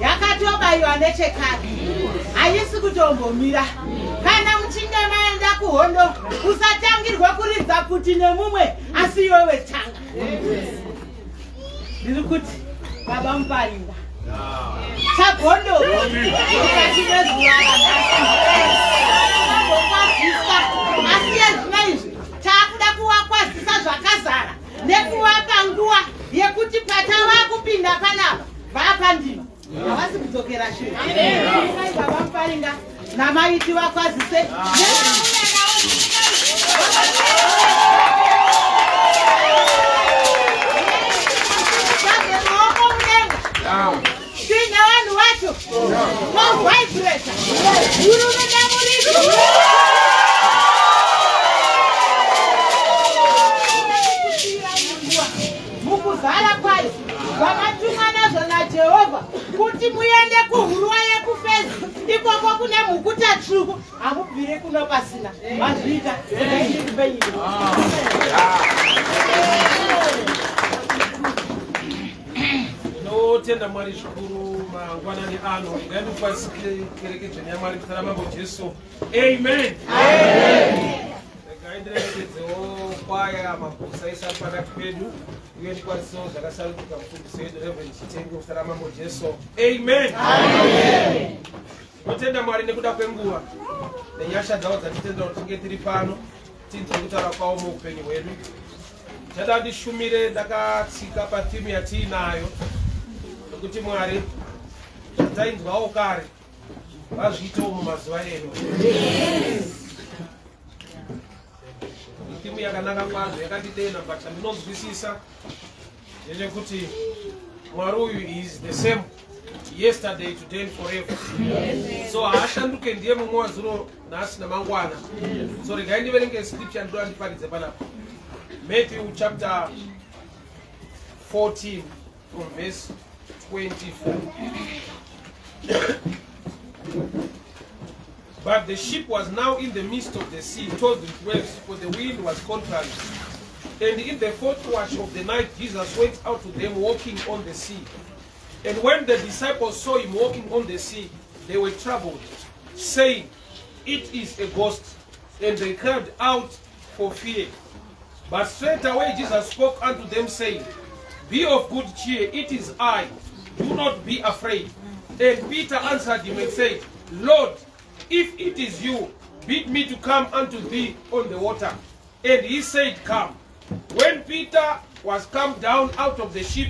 yakatobayiwa nechekare haisi kutombomira. Kana muchinge maenda kuhondo usatangirwe kuridza kuti nemumwe asi iwewe tanga. Ndiri kuti baba Muparinga chagondo mukati mezuva rakwazisa asi ezvinoizvi taakuda kuvakwazisa zvakazara nekuvapa nguva yekuti patava kupinda panapa vapandima havasi kudzokera shure. Baba Muparinga namaiti vakwazise Sina vanhu vacho vavibrata urume namuriso mukuzara kwayo vakatumwa nazvo naJehovha kuti muende kuhurwa yekufezi ikoko kune mhukuta tsvuku hamubvire kuno pasina mazvita kupenyini. Tenda Mwari zvikuru mangwanani ano ngaindikwasikire kerekedzweni yaMwari muzita ramambo Jesu. Amen. Ngaindirekedzewo kwaya mabhusa ese ari pakati pedu uye ndikwanisewo zvakasarudzika mufundisi wedu Reverend Chitengo muzita ramambo Jesu. Amen. Totenda Mwari nekuda kwenguva nenyasha dzawo dzatitendera kuti tinge tiri pano tinzwe kutaura kwawo muupenyu hwedu. Ndada ndishumire ndakatsika pathimu yatiinayo kuti Mwari tainzwawo kare vazviitewo mumazuva eno. Timu yakanaka kwazvo yakatidena but handinonzwisisa ndechekuti Mwari uyu is the same yesterday today and forever. So haashanduke ndiye mumwe wazuro nhasi namangwana. So regai ndiverenge scripture ndoda ndiparidze panapa. Matthew chapter 14 from verse 24. But the ship was now in the midst of the sea, tossed with waves, for the wind was contrary. And in the fourth watch of the night, Jesus went out to them walking on the sea. And when the disciples saw him walking on the sea, they were troubled, saying, "It is a ghost." And they cried out for fear. But straightway Jesus spoke unto them, saying, "Be of good cheer, it is I. Do not be afraid." And Peter answered him and said, "Lord, if it is you, bid me to come unto thee on the water." And he said, "Come." When Peter was come down out of the ship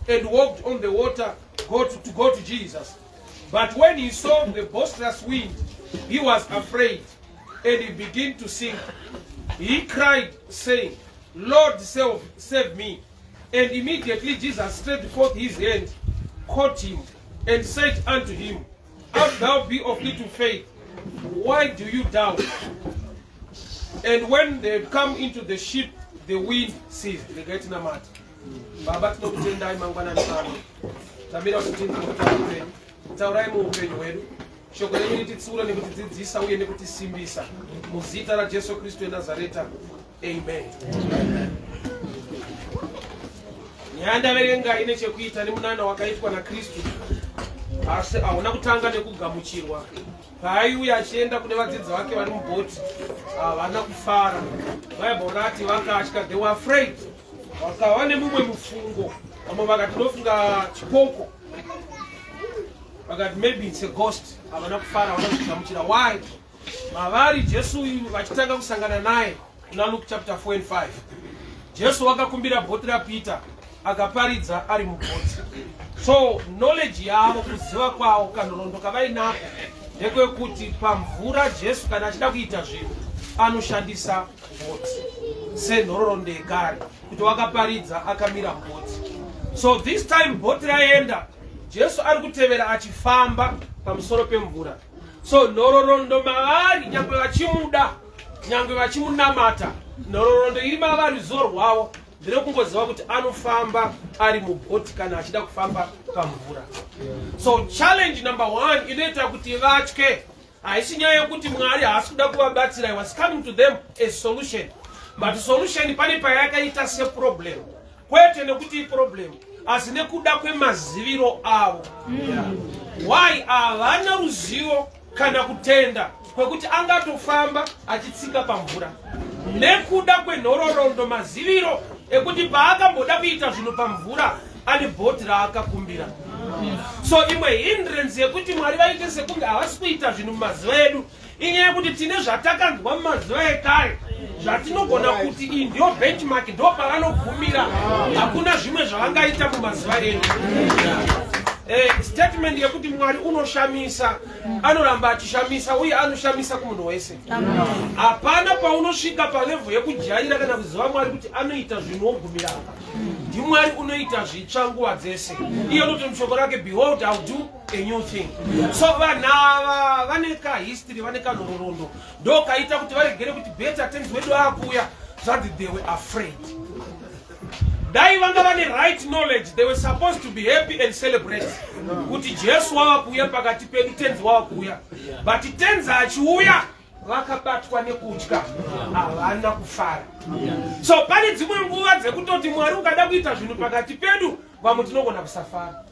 and walked on the water to go to Jesus, but when he saw the boisterous wind, he was afraid, and he began to sink. He cried, saying, "Lord, save me." And immediately Jesus stretched forth his hand, caught him, and said unto him, "Art thou be of little faith? Why do you doubt?" And when they had come into the ship, the wind ceased. Baba tinokutendai mangwanani ano. Tamira kuti tinokutenda upenyu. Taurai muupenyu hwedu. Shoko renyu rititsura nekutidzidzisa uye nekutisimbisa. Muzita raJesu Kristu weNazareta. Amen. Nyanda verenga ine chekuita nemunana wakaitwa naKristu. Asi hauna kutanga nekugamuchirwa. Paaiuya achienda kune vadzidzi vake vari mubhoti, havana kufara. Bible rati vakatya, they were afraid. Vakava nemumwe mufungo. Vamwe vakati ndofunga chipoko. Vakati maybe it's a ghost. Havana kufara, havana kugamuchira. Why? Mavari Jesu vachitanga kusangana naye kuna Luke chapter 4 and 5. Jesu vakakumbira bhoti raPeter akaparidza ari mubhoti. So knowledge yavo kuziva kwavo kanorondoka vainapo ndekwekuti pamvura Jesu kana achida kuita zvinhu anoshandisa bhoti senhororondo yegare kuti wakaparidza akamira bhoti. So this time bhoti raenda, Jesu ari kutevera achifamba pamusoro pemvura. So nhororondo mavari nyangwe vachimuda, nyangwe vachimunamata, nhororondo iri mavari zuva rwavo ndinokungoziva kuti anofamba ari mubhoti kana achida kufamba pamvura. So challenge number 1 inoita kuti vatye. Haisi nyaya yekuti Mwari haasi kuda kuvabatsira. He was coming to them a solution. But solution pane payakaita se problem. Kwete nekuti problem. asi nekuda kwemaziviro avo. Why? Havana ruzivo kana kutenda kwekuti angatofamba achitsika pamvura. Nekuda kwenhororondo maziviro ekuti paakamboda kuita zvinhu pamvura ane bhoti raakakumbira. So imwe hindrance yekuti Mwari vaite sekunge havasi kuita zvinhu mumazuva edu inyaya yekuti tine zvatakanzwa mumazuva ekare zvatinogona kuti iyi ndiyo benchmark, ndo pavanogumira. Hakuna zvimwe zvavangaita mumazuva edu. Statement yekuti Mwari unoshamisa, anoramba achishamisa uye anoshamisa kumunhu wese. Hapana paunosvika palevel yekujaira kana kuziva Mwari kuti anoita zvinogumira apa. Mwari unoita zvitsva nguva dzese. Iye unoti mushoko rake, behold I'll do a new thing. So vanava vane kahistory, vane kanhororondo, ndo kaita kuti varegere kuti better tenzi wedu akuuya zvati they were afraid. Dai vanga vane right knowledge, they were supposed to be happy and celebrate kuti Jesu wava kuuya pakati pedu, tenzi wava kuuya. But tenzi achiuya vakabatwa nekutya, havana kufara. So pane dzimwe nguva dzekutoti Mwari ukada kuita zvinhu pakati pedu vamwe tinogona kusafara.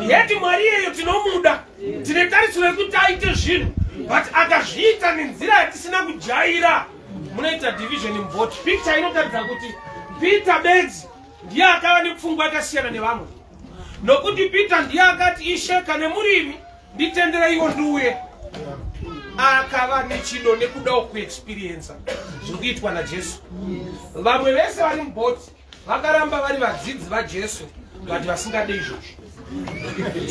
Yeti Mwari yeyo tinomuda, tine tarisiro yekuti aite zvinhu, but akazviita nenzira yatisina kujaira. Munoita division mvoti. Picture inotaridza kuti Peter Bedzi ndiye akava nepfungwa yakasiyana nevamwe. Nokuti Peter ndiye akati, Ishe kana murimi nditendera iwo ndiuye. Akava nechido nekudawo kuexperience zviri kuitwa naJesu. Vamwe vese vari mubhoti vakaramba vari vadzidzi vaJesu, vati vasingade izvozvo.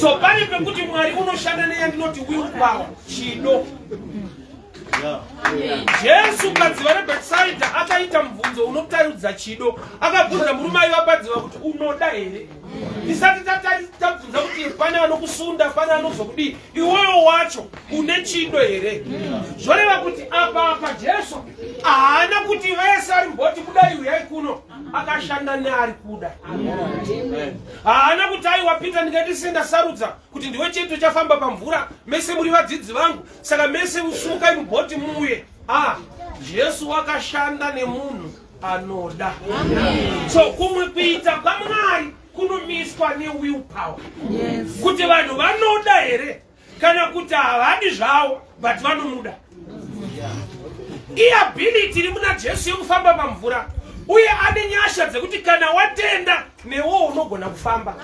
So pane pekuti Mwari unoshanda neyandinoti will power, chido. Jesu kadziva reBhetsaida akaita mubvunzo unotaridza chido. Akabvunza murume aivabadziva kuti unoda here? Tisati tabvunza kuti pane anokusunda, pane anozokudii, iwoyo wacho une chido here? Zvoreva kuti apa Jesu haana kuti vese ari mboti kudai uyai kuno, akashanda neari kuda. Haana kuti aiwa Peter ndingatisenda sarudza kuti ndiwe chetu chafamba pamvura, mese muri vadzidzi vangu, saka mese usukai mubhoti muuye. Jesu wakashanda nemunhu anoda. So kumwe kuita kwaMwari kunomiswa newill-power. Kuti vanhu vanoda here kana kuti havadi zvavo but vanomuda. Ability iri muna Jesu yekufamba pamvura, uye ane nyasha dzekuti kana watenda newo unogona kufamba.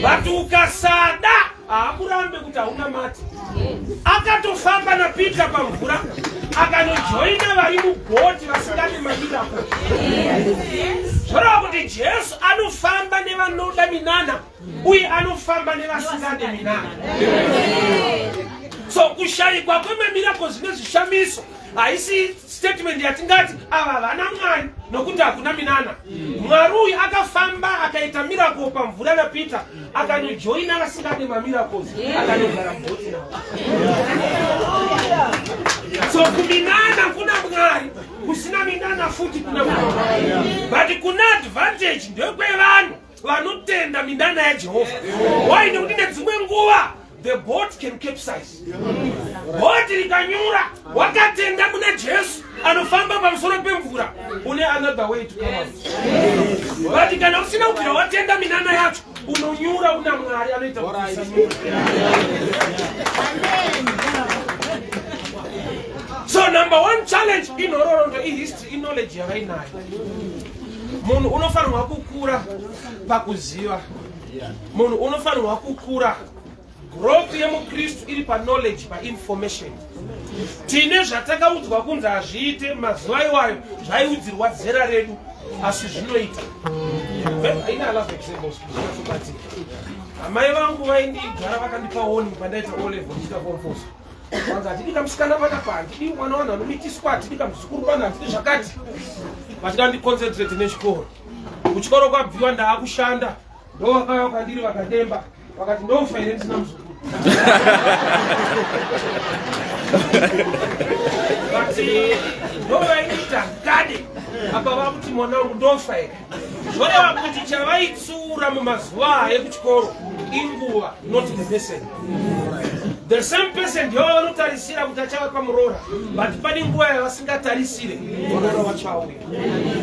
But ukasada haakurambe kuti hauna mati. Akatofamba naPeter pamvura, akanojoina vari mubhoti vasingadi mamirako. Zvoreva kuti Jesu anofamba nevanoda minana uye anofamba nevasingade minana. So kushayikwa kwemamirako zvine zvishamiso haisi statement yatingati ava havana Mwari nokuti hakuna minana. Mwari uyu akafamba akaita miracle pamvura naPeter, akanojoina vasingade mamiracles, akanogara mubhoti navo. So kuminana kuna Mwari, kusina minana futi kuna Mwari. But kuna advantage ndekwevanhu vanotenda minana yaJehovha. Why? Nekuti nedzimwe nguva the boat can capsize. Boat rikanyura, wakatenda muna Jesu anofamba pamusoro pemvura, une another way to come out. But kana usina kuti watenda minana yacho, unonyura una Mwari anoita kuti usanyura. So number one challenge inhororondo history knowledge yavainayo. Munhu unofanirwa kukura pakuziva. Munhu unofanirwa kukura. Growth yemuKristu iri pa-knowledge, pa-information. Tine zvatakaudzwa kunzi hazviite mazuva iwayo zvaiudzirwa zera redu, asi zvinoita. Haina love examples. Amai vangu vaindigara vakandipa warning pandaita O-level ndichita form 4. Vanzi hatidi kamusikana panapa, hatidi mwana wanhu anomitiswa, hatidi kamuzukuru panhu, hatidi zvakati. Vachikandiconcentrate nechikoro. Kuchikoro kwabviwa ndaakushanda, ndo vakauya vakandiri vakademba. Wakati ndofa ile ndina mzukuru. Bati ndofa ita gade. Apa vakuti mwanangu ndofa ile. Zvoreva kuti chavaitsura mumazuva ekuchikoro inguva, not the person. The same person ndiyo vanotarisira kuti achava pamurora, but pane nguva yavasingatarisire murora wachauya.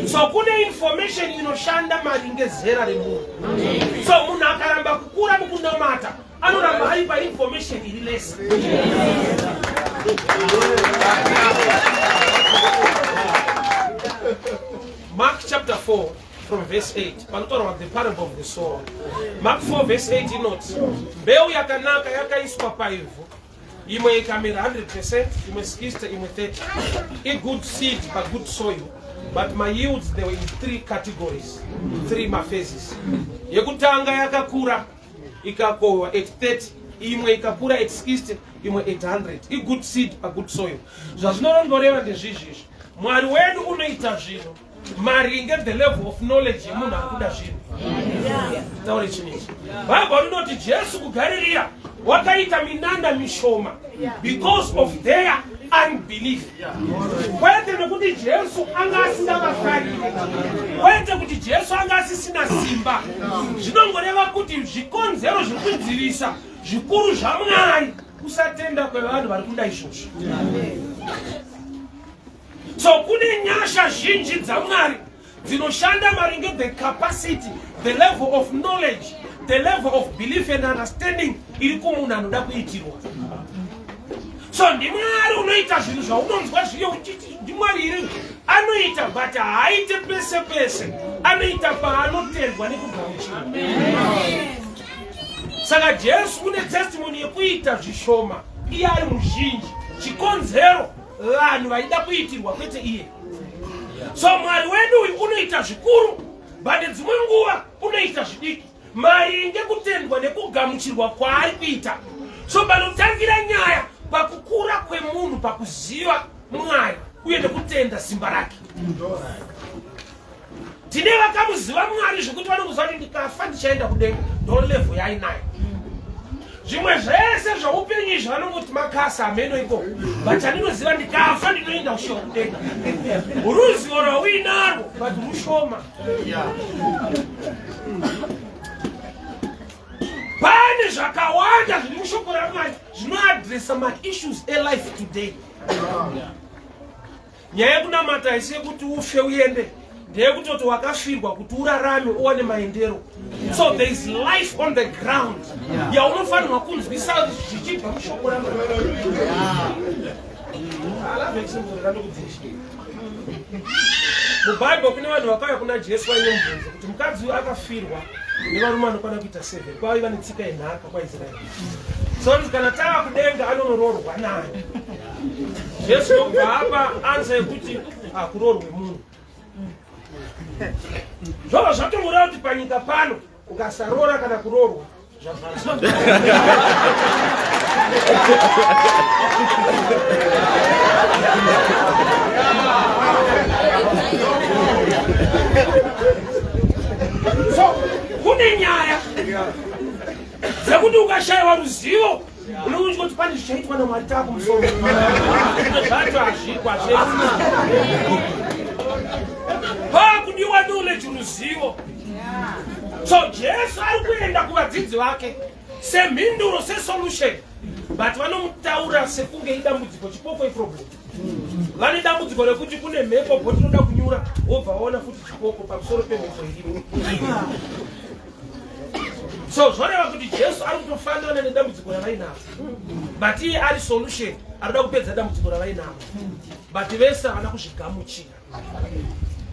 So kune information inoshanda maringe zera remunhu. So munhu akaramba kukura mukunamata anoramba ari painformation iri less. Mark chapter 4 from verse 8. Panotaurwa the parable of the sower. Mark 4 verse 8 inoti, mbeu yakanaka yakaiswa paivhu, imwe ikamera 100%, imwe 60, imwe 30. A good seed, a good soil. But my yields, they were in 3 categories, 3 phases. Yekutanga yakakura ikakohwa at 30, imwe ikakura at 60, imwe at 100. A good seed, a good soil. Zvazvinoreva ndezvizvi. Mwari wedu unoita zvinhu maringe the level of knowledge yemunhu akuda zvinhu. Taure chiniki. Bhaibheri rinoti Jesu kuGarirea wakaita minanda mishoma because of their unbelief. Kwete nekuti Jesu anga asingavafarire, kwete kuti Jesu anga asisina simba. Zvinongoreva kuti zvikonzero zviri kunzivisa zvikuru zvaMwari kusatenda kwevanhu vari kuda izvozvo. So kune nyasha zhinji dzaMwari dzinoshanda maringe the capacity, the level of knowledge, the level of belief and understanding iri kumunhu anoda kuitirwa. So ndiMwari unoita zvinhu zvaunonzwa zviyo uchiti ndiMwari iri anoita, but haaite pese pese, anoita paanotendwa nekugamuchira. Saka Jesu une testimony yekuita zvishoma iye ari muzhinji, chikonzero vanhu vaida kuitirwa kwete iye. So Mwari wedu uyu unoita zvikuru, but dzimwe nguva unoita zvidiki maringe kutendwa nekugamuchirwa kwaari kuita. So panotangira nyaya pakukura kwemunhu pakuziva Mwari uye nekutenda simba rake. Tine vakamuziva Mwari zvekuti vanokuziva kuti ndikafa ndichaenda kudenga, ndo level yainayo. Zvimwe zvese zvaupenyu izvi vanongoti makasa ameno iko, but andinoziva ndikafa ndinoenda kushiwa kudenga. Ruzivo rwauinarwo but rushoma. Pane zvakawanda zviri mushoko raMwari zvinoadresa ma-issues elife today. Nyaya yekunamata haisi yekuti ufe uende, ndeyekutoti wakafirwa kuti urarame uwane maendero. So there is life on the ground yaunofanirwa kunzwisa zvichibva mushoko raMwari. Mubhaibheri kune vanhu vakauya kuna Jesu vainomubvunza kuti mukadzi uyu akafirwa nevarume vanokwana kuita 7, kwaiva netsika yenhaka kwaIsraeri. So kana tava kudenga anonoroorwa naye. Jesu ndokubva apa anza yekuti kuroorwe munhu. Zvova zvatomureva kuti panyika pano ukasarora kana kuroorwa so kune nyaya dzekuti ukashayiwa ruzivo unonzi kuti pane zvichaitwa naMwari tako musoro zvacho hazvikwa zvese pakudiwa knowledge ruzivo. So Jesu ari kuenda kuvadzidzi vake semhinduro, sesolution, but vanomutaura sekunge idambudziko, chipoko iproblem. Vane dambudziko rekuti kune mhepo bhoti inoda kunyura, wobva waona futi chipoko pamusoro pemhepo irimo. So zvoreva kuti Jesu ari kutofanana nedambudziko ravainaro, but iye ari solution, arikuda kupedza dambudziko ravainaro, but vese havana kuzvigamuchira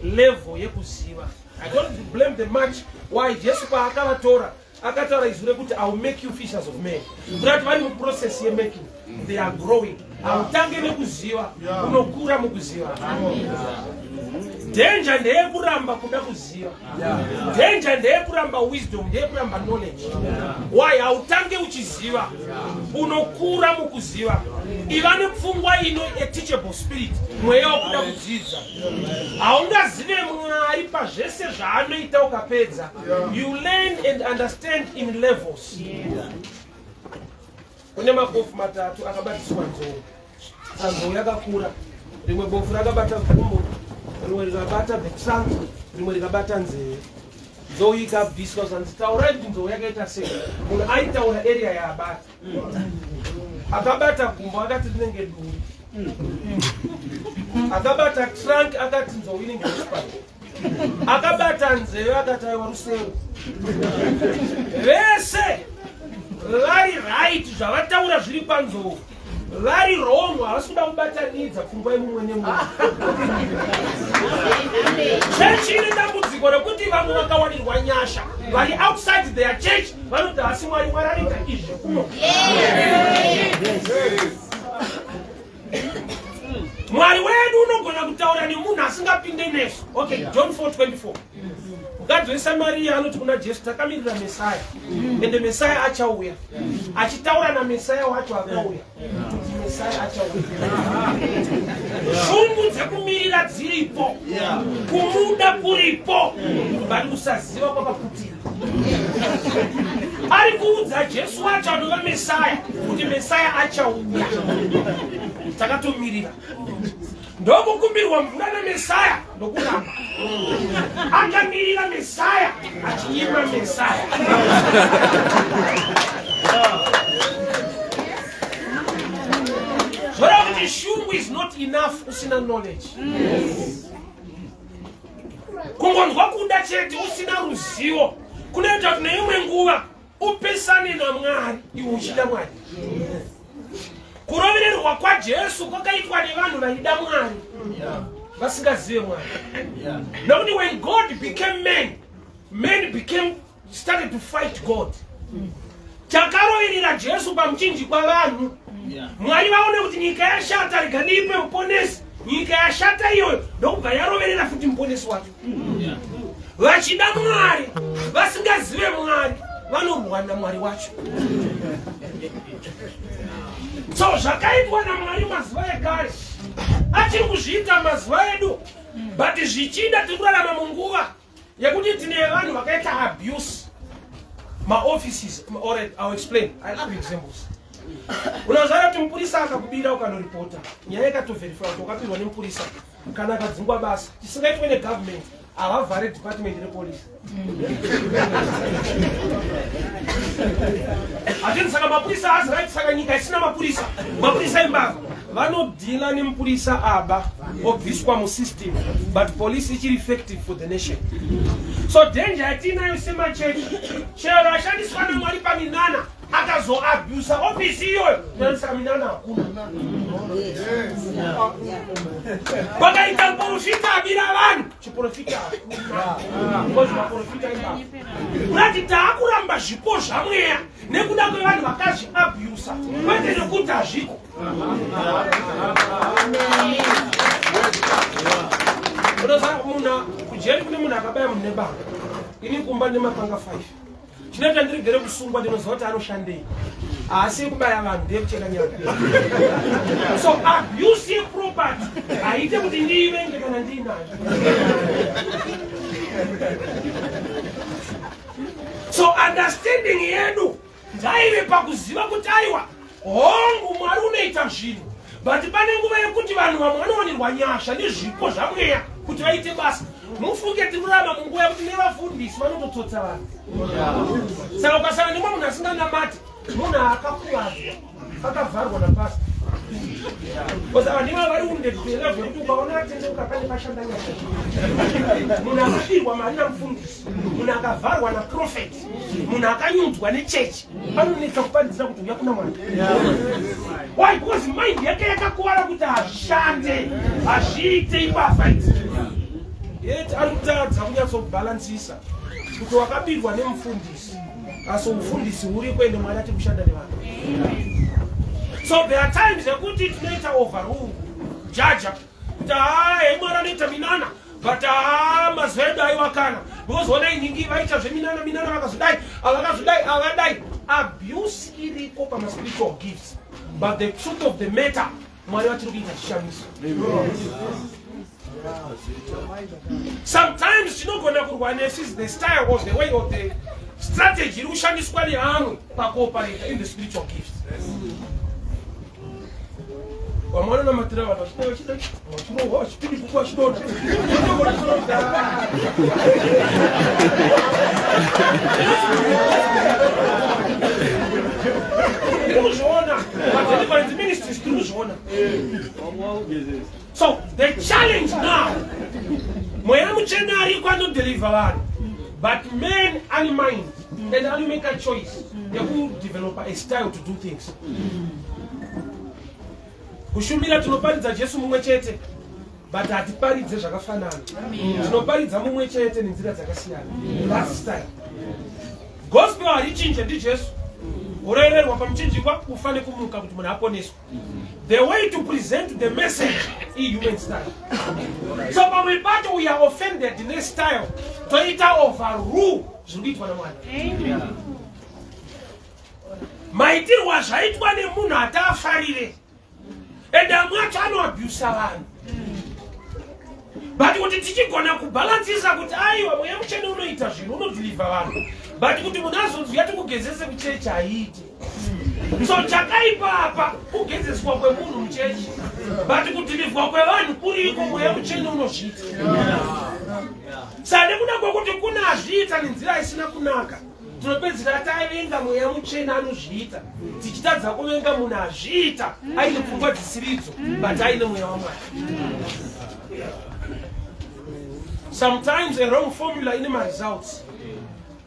level yekuziva. I don't blame them much why Jesu paakavatora akataura izwi rekuti I will make you fishers of men. Kuti vari muprocess yemaking, they are growing. Hautange nekuziva, unokura mukuziva. Danger ndeyekuramba kuda kuziva. Danger ndeyekuramba wisdom, ndeyekuramba knowledge. Why? Hautange uchiziva, unokura mukuziva. Iva nepfungwa ino a teachable spirit, mweya wekuda kudzidza. Haungazive Mwari pazvese zvaanoita ukapedza. You learn and understand in levels. Kune mabofu matatu akabatiswa nzou. Nzou yakakura, rimwe bofu rakabata gumbo, rimwe rikabata the trunk, rimwe rikabata nzeve. Nzou ikabviswa zvanzi taurai kuti nzou yakaita sei. Munhu aitaura area yaabata. akabata gumbo akati rinenge duri, akabata trunk akati nzowini ngechipato, akabata nzeve akati aiwa rusero. Vese vari right zvavataura zviri panzou, vari wrong havasi kuda kubatanidza pfungwa yemumwe nemumwe. Chechi ine dambudziko rekuti vamwe vakawanirwa nyasha vari outside their church vanoti hasi Mwari mwararinga izvi kuno. Mwari wedu unogona kutaura nemunhu asingapinde nesu. Okay, John 4:24. Mukadzi weSamaria anoti kuna Jesu, takamirira Mesaya, ende Mesaya achauya. Achitaura naMesaya wacho akauya. Kuti Mesaya achauya. Shungu dzekumirira dziripo, kumuda kuripo, bali kusaziva kwakaputira. Ari kuudza Jesu wacho anova Mesaya, kuti Mesaya achauya. Takatomirira. Ndokukumbirwa mvura naMesaya ndokuramba. Akamirira Mesaya achiima Mesaya. Zvoreva kuti shungu is not enough usina knowledge. Kungonzwa kuda chete usina ruzivo kunoita kuti neimwe nguva upesane naMwari iwe uchida Mwari. Kurovererwa kwaJesu kwakaitwa nevanhu vaida Mwari vasingazive Mwari. Nokuti when God became men started to fight God. Chakaroverera Jesu pamuchinji kwavanhu, Mwari vaone kuti nyika yashata riganipe muponesi. Nyika yashata iyoyo ndokubva yaroverera futi muponesi wacho. Vachida Mwari vasingazive Mwari vanorwa naMwari wacho. So zvakaitwa naMwari mazuva ekare achiri kuzviita mazuva edu, but zvichida tiri kurarama munguva yekuti tine vanhu vakaita abuse maoffices. I'll explain. I love examples. Unazara kuti mupurisa akakubira ukanoripota nyaya ikatoverifya kuti wakapirwa nemupurisa kana akadzingwa basa tisingaitwe negovernment avavhare department repolice. Atini saka mapurisa hazi right, saka nyika isina mapurisa. Mapurisa imbava vanodhila nemupurisa aba obviswa musystem, but police ichiri effective for the nation. So danger yatinayo semachechi, chero ashandiswa naMwari paminana akazoabusa office iyoyo nanisaka minana hakuna. Pakaita profita abira vanhu chiprofita hakuna. Because maprofita imbava urati taakuramba zvipo zvamweya nekuda kwevanhu vakazviabusa kwete nekuti hazviko. Unoziva munhu kujeri kune munhu akabaya munhu nebanga ini kumba nemapanga 5 chinoita ndiregere kusungwa ndinoziva kuti anoshandei asi kubaya vanhu ndekucheka nyaka. So abuse property haite kuti ndiivenge kana ndiinayo. So understanding yedu ngaive pakuziva kuti aiwa hongu Mwari unoita zvinhu, but pane nguva yekuti vanhu vamwe vanowanirwa nyasha nezvipo zvamweya kuti vaite basa. Mufunge tiri kurarama munguva yekuti nevafundisi vanototsotsa vanhu. Saka ukasana nemwe munhu asinganamati, munhu akakuvadzwa akavharwa napasi. Because vanhu vari wounded to a level yekuti ukaona atendeuka pane pashanda nyasha. Munhu akadirwa mari namufundisi, munhu akavharwa naprofet, munhu akanyudzwa nechechi, anonika kupandisa kuti uya kuna Mwari. Why? Because mind yake yakakuvara kuti hazvishande, hazviite ipafaiti. Yet anotadza kunyatsobhalansisa kuti wakabirwa nemufundisi asi ufundisi uri kwende Mwari ati kushanda nevanhu. So there are times yekuti tinoita overrule jaja kuti Mwari anoita minana, but mazuva edu aiwakana because ona inyingi vaita zveminana vakazodai avakadai. Abuse iriko pamaspiritual gifts, but the truth of the matter Mwari vatiri kuita chishamiso. Sometimes tinogona kurwa nesis the style or the way or the strategy iri kushandiswa nehamwe pakooperate in the spiritual gifts. Wamwana namatira vanhu vachidai chipindi kukua chidoto deliverance ministries through Jonah. So the challenge now, deliver one, but men and mind, and how you make a choice, they will develop a style to do things. Kushumira tunoparidza Jesu mumwe chete, but hatiparidze zvakafanana. Tinoparidza mumwe chete nenzira dzakasiyana. That's style. Gospel harichinje ndi Jesu. Urererwa pamuchinjikwa ufane kumuka kuti munhu aponeswe. The way to present the message is human style. So pamwe pacho we are offended in this style. Toita overrule zvinoitwa naMwari. Maitirwa zvaitwa nemunhu ataafarire. And amwacho anoabhusa vanhu. But kuti tichigona kubalansisa kuti aiwa mweya mutsvene unoita zvinhu unodhilivha vanhu. But kuti munhu azonzwa tikugezese kuchechi haiiti. So chakaipa apa kugezeswa kwemunhu muchechi. But kudhilivhwa kwevanhu kuriko mweya mutsvene unozviita. Saka nekuda kwekuti kuna azviita nenzira isina kunaka. Tinopedzera tavenga mweya mutsvene anozviita. Tichitadza kuvenga munhu azviita aine pfungwa dzisiridzo, but aine mweya waMwari. Sometimes a wrong formula in my results.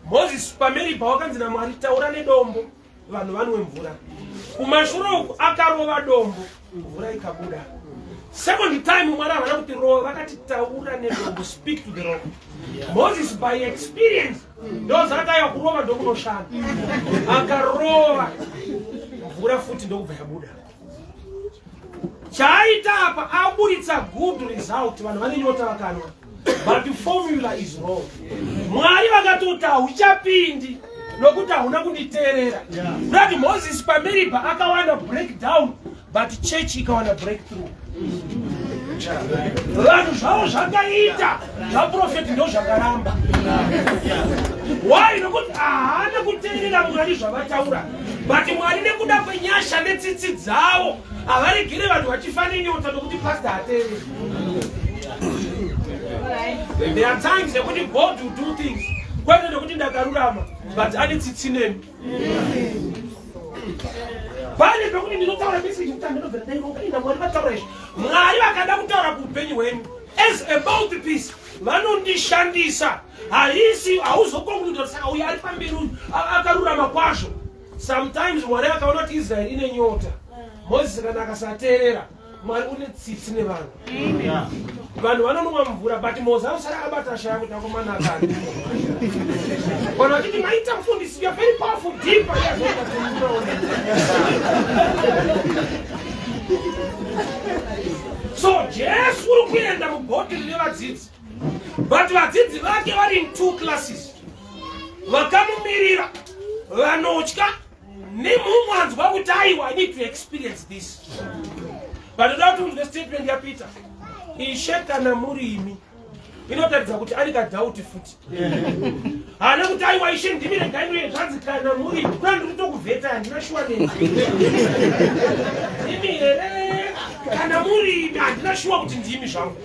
Moses pameri pawakanzi naMwari taura nedombo, vanhu vanwe mvura. Kumashure uku akarova dombo, mvura ikabuda. Second time Mwari havana kuti rova, vakati taura nedombo, speak to the rock. Moses by experience ndozakaya kurova ndokunoshanda. Akarova mvura futi ndokubva yabuda. Chaita apa aburitsa good result, vanhu vane nyota vakanwa. But the formula is wrong. Mwari vakatota uchapindi nokuti hauna kunditeerera. Kuti Moses pameripa akawana breakdown, but church ikawana breakthrough. Vanhu zvavo zvakaita zvaprofeti ndo zvakaramba. Why? Nokuti haana kuteerera Mwari zvavataura. But Mwari nekuda kwenyasha netsitsi dzavo havaregere vanhu vachifane nyota nokuti pastor hateereri. There are times that when God will do things, but ane tsitsi nemi. Pane pekuti ndinotaura message kuti ndinobvera ndaikokaina Mwari vataura izvi. Mwari vakada kutaura kuupenyu hwenyu. As a mouthpiece, vanondishandisa. Haisi hauzokonkluda saka uyu ari pamberi uyu akarurama kwazvo. Sometimes Mwari akaona kuti Israel ine nyota. Moses kana akasateerera, Mwari une tsitsi nevanhu. Vanhu vanonwa mvura, but Moses anosara akabata shaya kuti akomana akani. Vanhu vachiti maita mufundisi, you are very powerful, deeper. So Jesu uri kuenda mubhodhiri nevadzidzi, but vadzidzi vake vari in two classes. Vakamumirira, vanotya, nemumwanzwa kuti aiwa, I need to experience this. But without the statement ya Peter, isheka na murimi. Inotaridza kuti ari kadhauti futi. Haana kuti aiwa ishe ndimi regairo zvanzi kana murimi. Kuna ndiri kutokuvheta handina shuwa neni. Ndimi here kana murimi handina shuwa kuti ndimi zvangu.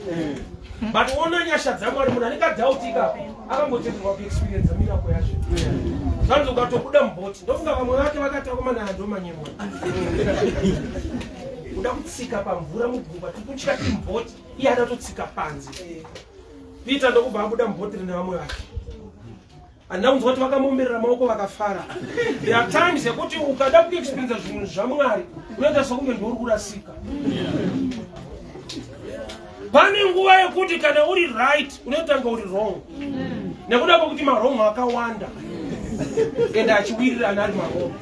But ona nyasha dzaMwari munhu ane kadhauti ikapo akangotenderwa kuexperience miracle yacho. Zvanzi ukatobuda mubhoti ndofunga vamwe vake vakati vakomana handomanyemwa. Uda kutsika pamvura mugungwa tikutya timboti iye adatotsika panze. Peter ndokubva abuda mubhotiri nevamwe vake. Handina kunzwa kuti vakamuomerera maoko vakafara. There are times yekuti ukada kuexperience zvinhu zvaMwari unoita sokunge ndori kurasika. Pane nguva yekuti kana uri right unotanga uri wrong. Nekuda kwekuti marong akawanda. Enda achiwirirana ari marong.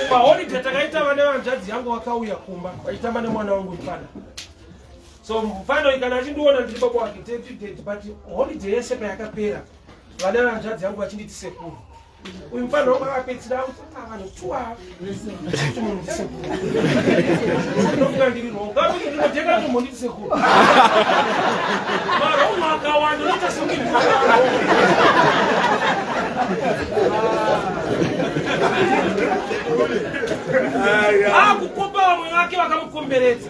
Paholiday takaita vane vanzvadzi yangu vakauya kumba vaitamba nemwana wangu mufana. So mufana kana achindiona ndiri baba wake but holiday yese payakapera vane vanzvadzi yangu vachinditi sekuru. Uyu mufana wangu akapedzira kuti vanhu 12 kuti munhu ndisekuru. Ndofunga ndiri wrong. Ngakuti ndinoteka kuti munhu ndisekuru. Marong akawanda unoita sokunge akukomba vamwe vake vakamukomberedza.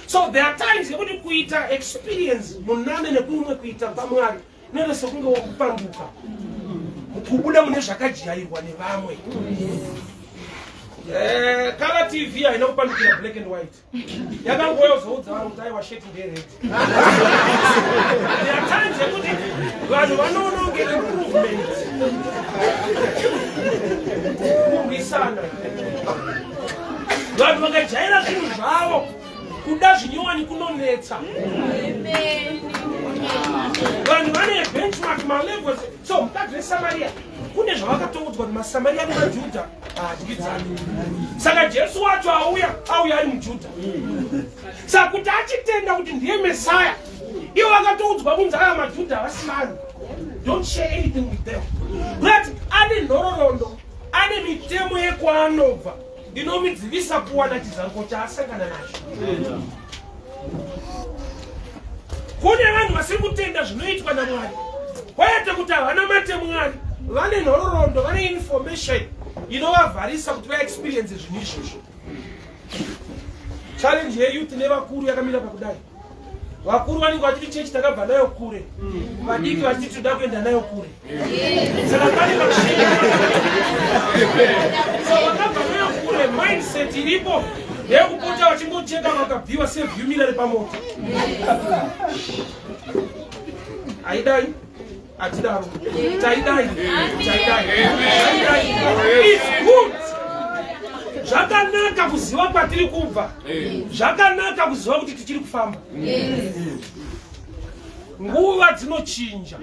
So there are times yekuti kuita experience munane nekumwe kuita paMwari unoita sekunge wakupanduka. kubuda mune zvakajairwa nevamwe. Color TV haina kupandukira black and white. Yakangoyozoudza vanhu kuti aiwa sheti ndered. There are times yekuti vanhu vanononge improvement. Kurwisana. Vanhu vakajaira zvinhu zvavo kuda zvinyowani kunonetsa. Vanhu vane benchmark malevels. So mukadzi weSamaria kune zvavakatoudzwa kuti maSamaria nevaJudha hadyidzani. Saka Jesu wacho auya ari muJudha. Saka kuti achitenda kuti ndiye Messiah, ivo vakatoudzwa kunzi ava maJudha havasiyani. Don't share anything with them. But ane nhororondo, ane mitemo yekwaanobva inomidzivisa kuwana chizango chaasangana nacho. Kune vanhu vasiri kutenda zvinoitwa naMwari. Kwaita kuti havana matemo Mwari, vane nhororondo, vane information inovavharisa kuti vaexperience zvinhu izvozvo. Challenge yeyouth nevakuru yakamira pakudai. Vakuru vanenge vachiti chechi takabva nayo kure, vadiki vachiti toda kuenda nayo kure. Saka pane vakushinga. So vakabva nayo kure, mindset iripo yekupota vachingocheka vakabviwa sevhiyumira repamoto. Aidai atidaro taidai. It's good. Zvakanaka kuziva kwatiri kubva. Zvakanaka kuziva kuti tichiri kufamba. Nguva dzinochinja.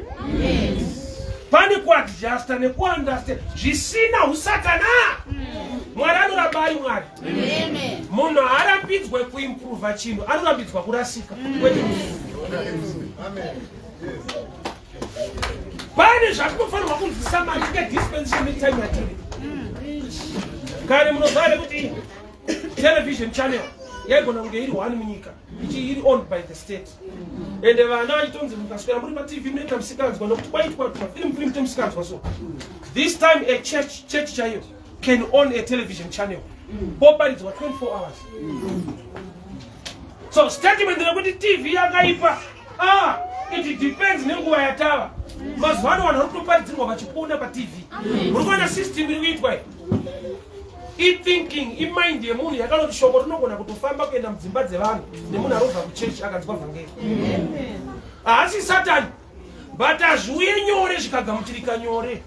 Pane kuadjusta nekuunderstand zvisina usatana. Mwari anorabai Mwari. Munhu haarambidzwe kuimprova chinhu, anorambidzwa kurasika. Pane zvatofanirwa kunzwisa Mwari ngedispensation netime yatiri. Kare munogara kuti television channel yaigona kunge iri 1 munyika, iri owned by the state. Ende vana vachitonzi mukaswera muri paTV munoita musikanzwa nokuti kwaitwa film temusikanzwa so. This time a church chaiyo can own a television channel. Poparidzwa 24 hours. So statement ndinokuti TV yakaipa. It depends nenguva yatava. Mazuva ano vanhu varikutoparidzirwa vachipona paTV. Murikuona system iri kuitwa iyi. I-thinking, i-mind yemunhu yakanoti shoko rinogona kutofamba kuenda mudzimba dzevanhu nemunhu arobva kuchechi akanzwa vhangeri. Haasi Satani, but hazviuye nyore zvikagamuchirika nyore.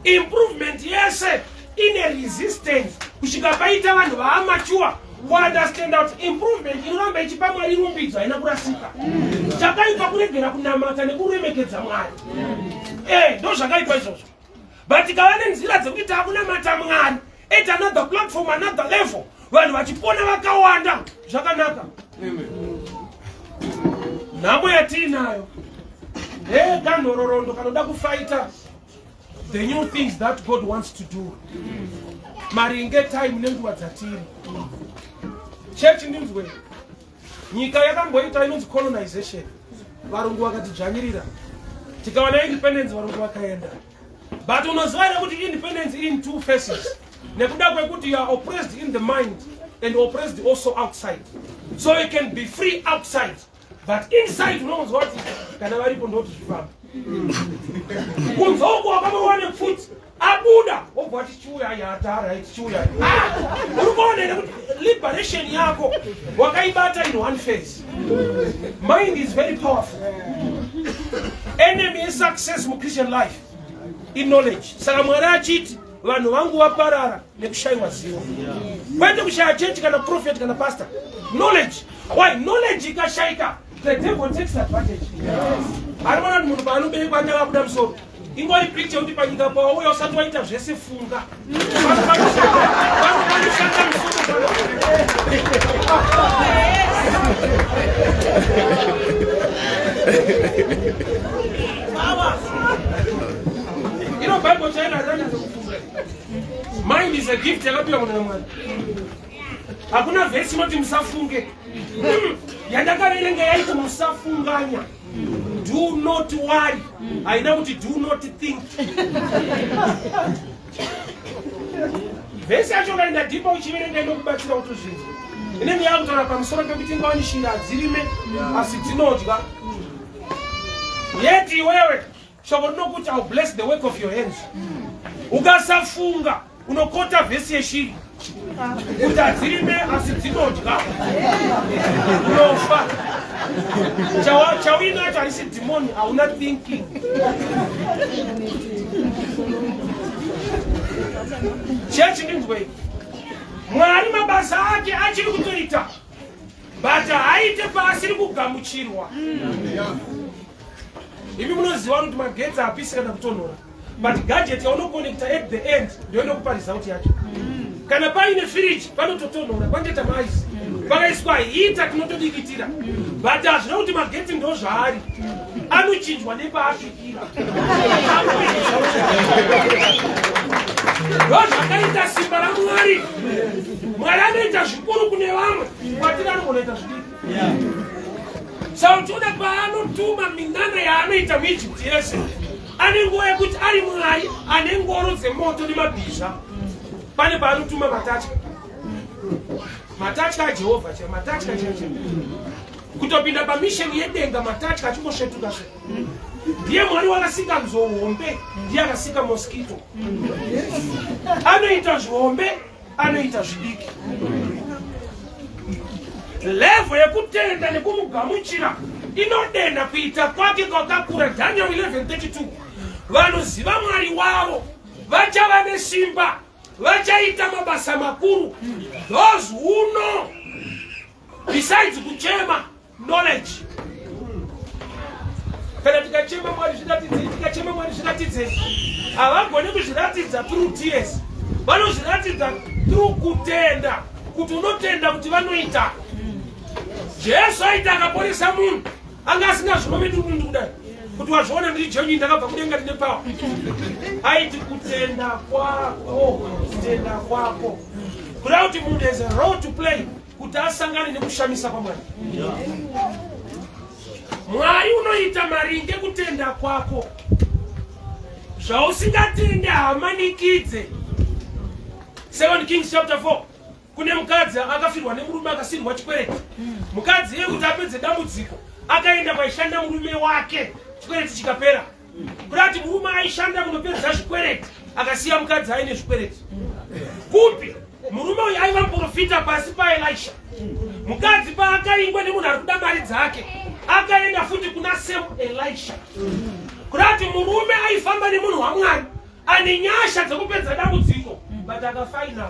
Improvement yese ine resistance kusvika paita vanhu vaamature kuunderstand kuti improvement inoramba ichipa Mwari rumbidzo haina kurasika. Chakaitwa kuregera kunamata nekuremekedza Mwari. Ndo zvakaitwa izvozvo. But ikava nenzira dzekuti takunamata Mwari at another platform, another level, vanhu vachipona vakawanda zvakanaka. Nhamo yatiinayo kanhororondo kanoda kufaita the new things that God wants to do. Maringe time nenguva dzatiri. Church ndinzwe. Nyika yakamboita inonzi colonization. Varungu vakatidzvanyirira. Tikawana independence varungu vakaenda. But unoziva kuti independence in two phases. Nekuda kwekuti you are oppressed in the mind and oppressed also outside. So you can be free outside. But inside unonzwa kuti kana varipo ndoti zvifamba. Kunzoko wakamuwana futi abuda obva tichiuya yatara tichiuya. Urikuona kuti liberation yako wakaibata in one phase. Mind is very powerful. Enemy is success in Christian life. In knowledge. Saka Mwari achiti vanhu vangu vaparara nekushaiwa zivo. Kwete kushaya church kana prophet kana pastor. Knowledge. Why? Knowledge ikashaika. The devil takes advantage. Arimana munhu paanoberekwa akabuda musoro. Ingori picture kuti panyika pawo uyo usati waita zvese funga. You know, Bible mind is a gift yakapiwa kuna Mwari. Hakuna verse inoti musafunge. Yandakaverenga yaiti musafunganya. Do not worry. Haina kuti do not think. Verse yacho kaenda ndipo uchiverenga inokubatsira kuti zvinhu. Inenge yakutaura pamusoro pekuti ngawani shiri hadzirime asi dzinodya. Yeti wewe shoko rinokuti I'll bless the work of your hands. Ukasafunga unokota vhesi yeshiri kuti hadzirime asi dzinodya unofa. Chauinacho harisi dhimoni, hauna thinking. Chechi ndinzwe Mwari mabasa ake achiri kutoita, but haite paasiri kugamuchirwa. Imi munoziva kuti magetsi hapisi kana kutonhora, but gadget yaunoconnecta at the end ndio inokupa result yacho. Kana paine fridge panototonhora, pandoita maizi pakaiswa hita tinotodikitira, but hazvina kuti magetsi ndo zvaari, anochinjwa nepaasvikira. Ndozvakaita simba raMwari. Mwari anoita zvikuru kune vamwe, kwatiri anogonoita zvidiki. Sautoda paanotuma minana yaanoita muIjipti yese, ane nguva yekuti ari Mwari ane ngoro dzemoto nemabhiza. Pane paanotuma matatya. Matatya aJehovha chaiwo, matatya chaiwo. Kutopinda pamisheni yedenga matatya achingosvetuka se. Ndiye Mwari wakasika nzombe, ndiye akasika mosquito. Anoita zvombe, anoita zvidiki. Level yekutenda nekumugamuchira inodenda kuita kwake kwakakura. Daniel 11:32. Vanoziva Mwari wavo vachava nesimba, vachaita mabasa makuru. Those who know, besides kuchema, knowledge. Kana tikachema Mwari zviratidze, havagoni kuzviratidza through tears, vanozviratidza through kutenda, kuti unotenda kuti vanoita. Jesu aita akaporesa munhu, anga asingazvirovendi munhu kudai kuti wazviona ndiri John ndakabva kudenga ndine power. Aiti kutenda kwako, kutenda kwako. Kuda kuti munhu has a role to play kuti asangane nekushamisa kwaMwari. Mwari unoita maringe kutenda kwako. Zvausingatende hamanikidze. 2 Kings chapter 4. Kune mukadzi akafirwa nemurume akasirwa chikwereti. Mukadzi iye kuti apedze dambudziko akaenda kwaishanda murume wake, chikwereti chikapera. Kurati murume aishanda kunopedza zvikwereti akasiya mukadzi aine zvikwereti. Kupi murume uyu aiva muprofita pasi paElisha. Mukadzi paakaingwa nemunhu ari kuda mari dzake, akaenda futi kuna same Elisha. Kurati murume aifamba nemunhu waMwari ane nyasha dzekupedza dambudziko, but akafaina.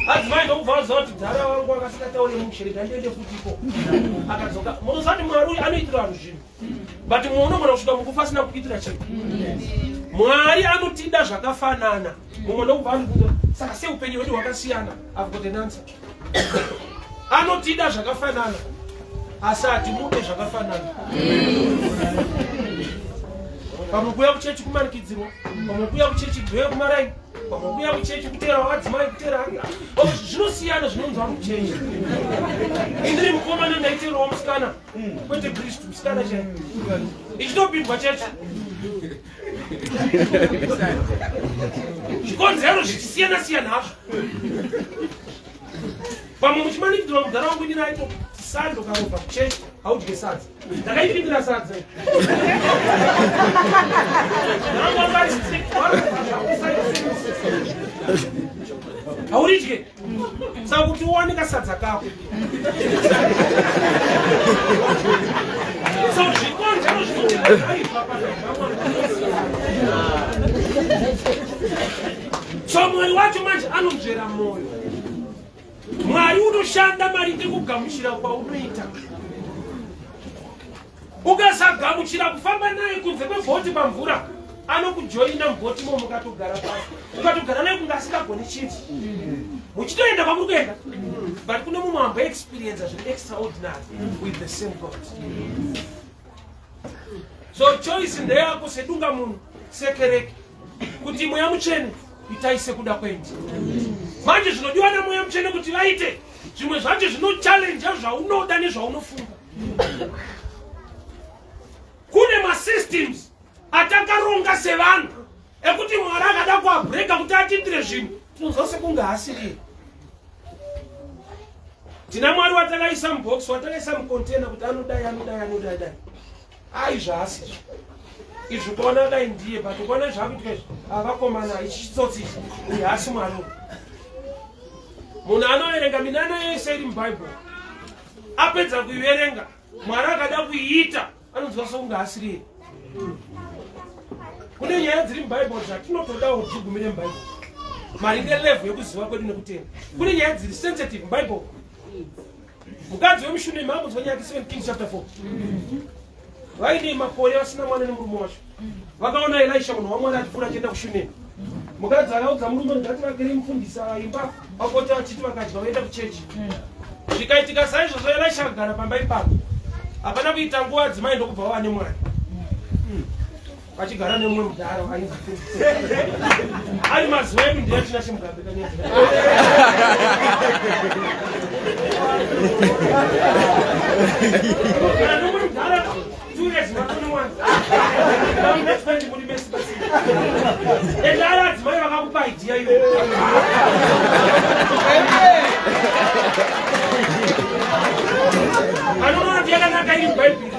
Adzimai ndokubva vaziva kuti dhara wangu akasingataure mukushereka ndiende futiko. Akadzoka. Munozati Mwari uyu anoitira vanhu zvinhu, but munogona kusvika mukufa asina kuitira chinhu. Mwari anotida zvakafanana. Mumwe ndokubva kuti saka seupenyu hwedu hwakasiyana. I've got an answer. Anotida zvakafanana, asi hatimude zvakafanana. Pamwe kuya kuchechi kumanikidzirwa, pamwe kuya kuchechi kudhoye kumaraini, pamwe kuya kuchechi kutera wadzimai kutera hanga. Zvinosiyana zvinonzwa kuchechi. Indiri mukomana ndaiterawo musikana, kwete Kristu, musikana chaiye. Ichitopindwa chechi. Zvikonzero zvichisiyana hazvo. Pamwe muchimanikidzirwa mudhara wangu ndinaito sando karopa kuchechi, haudye sadza. Ndakaipindira sadza. Hauridye. Saka kuti uwane kasadza kako. So zvikonzero zvinotaipa. So Mwari wacho manje anonzvera moyo. Mwari unoshanda maringe kugamuchira kwaunoita. Ukasagamuchira kufamba naye kunze kwebhoti pamvura, anokujoina mubhoti mo mukatogara pasi. Ukatogara naye kunge asingagoni chinhu. Muchitoenda kwamuri kuenda, but kune mumwe wamba experience zviri extraordinary with the same God. So choice ndeyako sedunga munhu sekereke kuti mweya mutsvene itaise kuda kwendi. Manje zvinodiwa namweya mutsvene kuti vaite zvimwe zvacho zvinochallenge zvaunoda nezvaunofunga. Kune masystems atakaronga sevanhu ekuti Mwari akada kuabreka kuti atiitire zvinhu tinozwa sekunge haasiri. Tina Mwari watakaisa mubox, watakaisa mucontainer kuti anodai. Ai zvaasiri. izvi kuona dai ndiye but kuona zvakuitwa avakomana ichitsotsi haasi mwari. Munhu anoverenga minano yese iri mubhaibheri apedza kuiverenga mwari akada kuiita anonzwa sokunge asiri. Kune nyaya dziri mubhaibheri zvatinotoda kuti tigumire mubhaibheri maringe level yekuziva kwedu nekutenda. Kune nyaya dziri sensitive mubhaibheri. Mukadzi wemushunami makunzwa nyaya 7 Kings chapter 4. Vaine makore vasina mwana nemurume wacho. Vakaona Elisha munhu wamwari achipfuura achienda kushunami. Mukadzi akaudza murume ngati vagere mufundisa imba vakoti vachiti vakadya vaenda kuchechi. Zvikaitika saizvozvo Elisha akagara pamba ipapo. Hapana kuita nguva adzimai ndokubva vava nemwana. Vachigara nemumwe mudhara ainzi ari mazuva edu ndiye china chimugambe kanyezi. Kana nomumwe mudhara 2 years makone mwana. Ndamudetspendi muri mesi basi. Endara adzimai vakakupa idea iyo. Anoona kuti yakanaka iri mubhaibheri.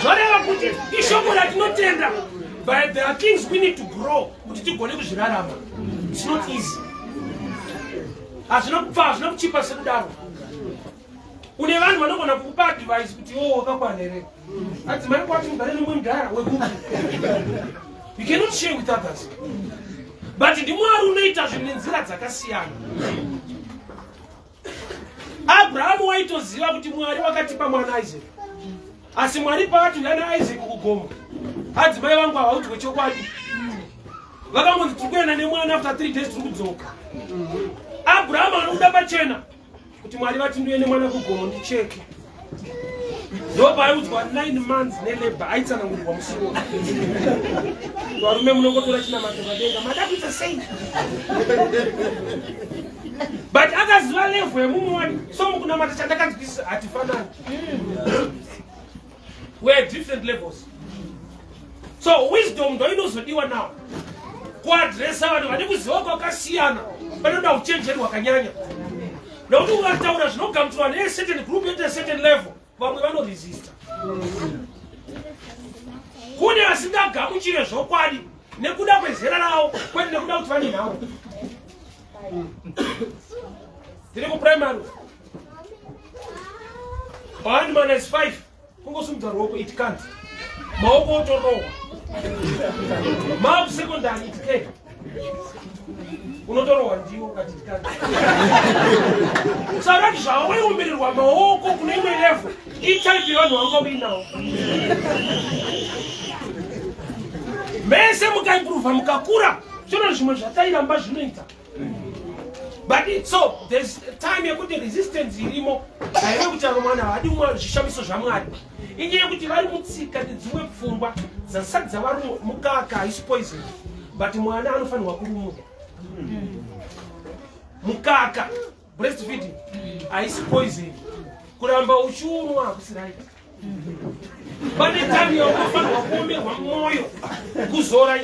Zvareva kuti ishoko ratinotenda. But there are things we need to grow kuti tigone kuzvirarama. It's not easy. Hazvina kupfa, hazvina kuchipa sekudaro. Une vanhu vanogona kukupa advice kuti wakakwana here. Adzimai kwati mugare nomumwe mudhara wekupi. You cannot share with others. But ndimwari unoita zvinhu nenzira dzakasiyana. Abrahamu waitoziva kuti mwari wakatipa mwana Isaac. Asi mwari paati ndana Isaac kugomo. Adzimai vangu havauti wechokwadi. Vakangonzi tiri kuenda nemwana after 3 days tiri kudzoka. Abrahamu anokuda pachena kuti mwari vati ndiende mwana kugomo ndicheke. Ndopa aiudzwa 9 months neleba aitsanangurirwa musoro. Varume munongotora chinamato padenga mada kuita sei. But akaziva level yemumwari so mukunamata chandakadzikisa hatifanani. We're at different levels. So wisdom ndo inozodiwa now. Kuadresa vanhu vane kuziva kwakasiyana vanoda uchenjeri hwakanyanya. Nokuti ukataura zvinogamuchirwa necertain group at a certain level vamwe vanoresista. Kune vasingagamuchire zvokwadi nekuda kwezera ravo kwete nekuda kuti vane nhau. Tiri kuprimary 1 minus 5 kungosumudza ruoko it can't. Maoko otorohwa. Makusecondary it can. Unotorohwa ndiwo kati it can't. Saka zvavo waiumbirirwa maoko kune imwe level itype vanhu vanga uinawo. Mese mukaimprova mukakura zvino zvimwe zvatairamba zvinoita. But so there's time yekuti resistance irimo haive kuti aromwana havadi zvishamiso zvamwari. Inyaya yekuti vari mutsika nedzimwe pfungwa dzasati dzavari mukaka haisi poison. But mwana anofanirwa kurumwa. Mukaka breastfeeding haisi poison. Kuramba uchiunwa hakusiraita. Pane time yaunofanirwa kuomerwa mwoyo kuzora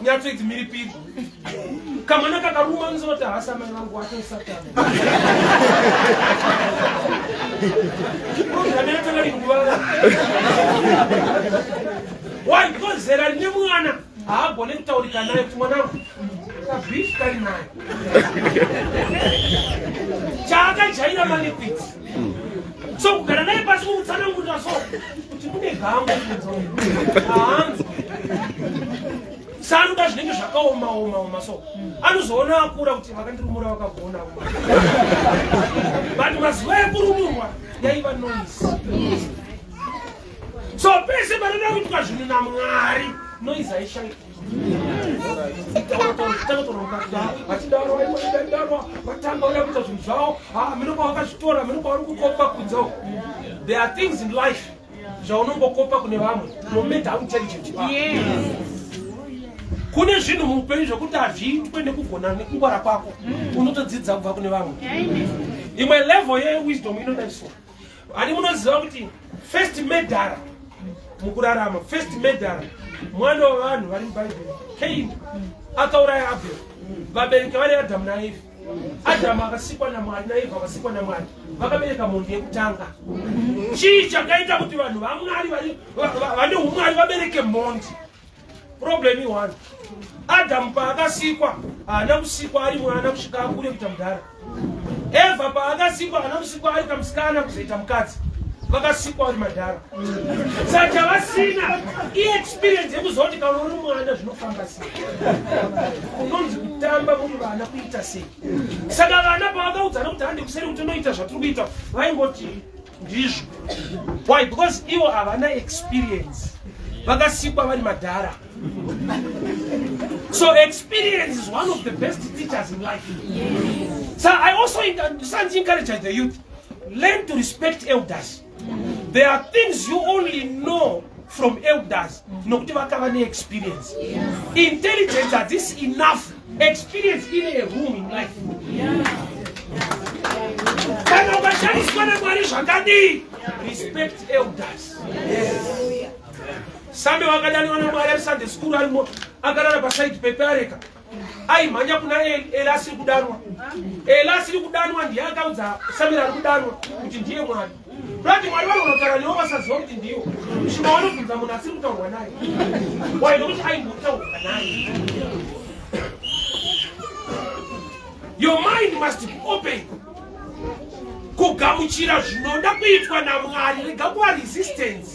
nyatso idzimhiripiri. Kamwana kakaruma nzota hasa mai vangu wacho usatana. Why? Because zera rine mwana haagone kutaurika naye kuti mwanangu kabeef kari naye. Chaakajaira maliquids. So kugara naye pasi mutsanangurira so kuti mune gangu haanzwi. Sanoda zvinenge zvakaoma so anozoona akura kuti vakandirumura vakagona. But mazuva ekurumurwa yaiva noise. So pese panoda kuitwa zvinhu naMwari noise aishaika. There are things in life zvaunongokopa kune vamwe no matter how intelligent you are. Kune zvinhu muupenyu zvokuti hazviitwe nekugona nekungwara kwako unotodzidza kubva kune vamwe. Imwe level yewisdom inodaiso ani munoziva kuti first medhara mukurarama first medhara mwana wavanhu vari mubhaibheri Cain akauraya Abel. Vabereki vari Adhamu naEvha. Adhamu akasikwa naMwari naEvha akasikwa naMwari. Vakabereka mhondi yekutanga. Chii chakaita kuti vanhu vaMwari vane umwari vabereke mhondi? Problem iwani. Adhamu paakasikwa haana kusikwa ari mwana kusvika akure kuita mudhara. Evha paakasikwa haana kusikwa ari kamusikana kuzoita mukadzi. Vakasikwa vari madhara. Saka vasina experience yekuziva kuti kana uri mwana zvinofamba sei. Unonzi kutamba muri vana kuita sei. Saka vana pavakaudzana kuti handi kuseri kuti unoita zvatiri kuita vaingoti ndizvo. Why? Because ivo havana experience. Vakasikwa vari madhara. So experience is one of the best teachers in life. So I also encourage the youth, learn to respect elders. There are things you only know from elders, not to experience. Intelligence is enough. Experience in a room in life. Respect elders. Sambe wakadani wana mwari Sunday school alimo agarara paside pepereka. Ai manya kuna elasi kudanwa. Elasi kudanwa ndiye akaudza Samira kudanwa kuti ndiye mwari. Brati mwari wale unotara ni ovasaziva kuti ndiyo. Shimawano kunza munhu asiri kutaurwa naye. Why nokuti aimbotaurwa naye. Your mind must be open. Kugamuchira zvinoda kuitwa naMwari, rega kuva resistance.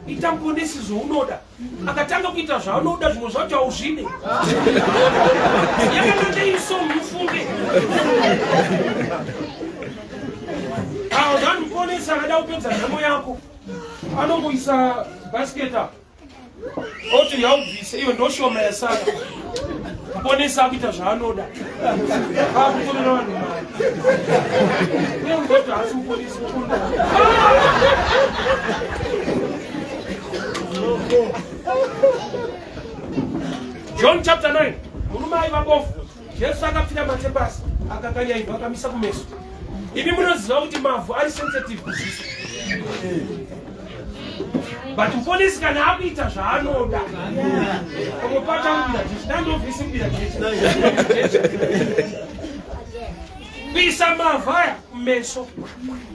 Ita muponesi zvaunoda. Akatanga kuita zvaunoda zvimwe zvacho hauzvide. Yakananga iso mufunge. Zvani muponesi akada kupedza nhamo yako. Anongoisa basket up. Oti yaubvise iwe ndoshoma yasaka. Muponesi akuita zvaanoda. Akutorera vanhu mari. Uye ungoti hasi muponesi mukunda. John chapter 9. Murume aiva bofu. Jesu akapfira matepasi akakanya ibva akamisa kumeso. Imi munoziva kuti mavhu ari sensitive kuziso. But muponesi kana akuita zvaanoda. Pamopata mubira Jesu. Ndandobvisi mubira Jesu. Kuisa mavhu aya kumeso.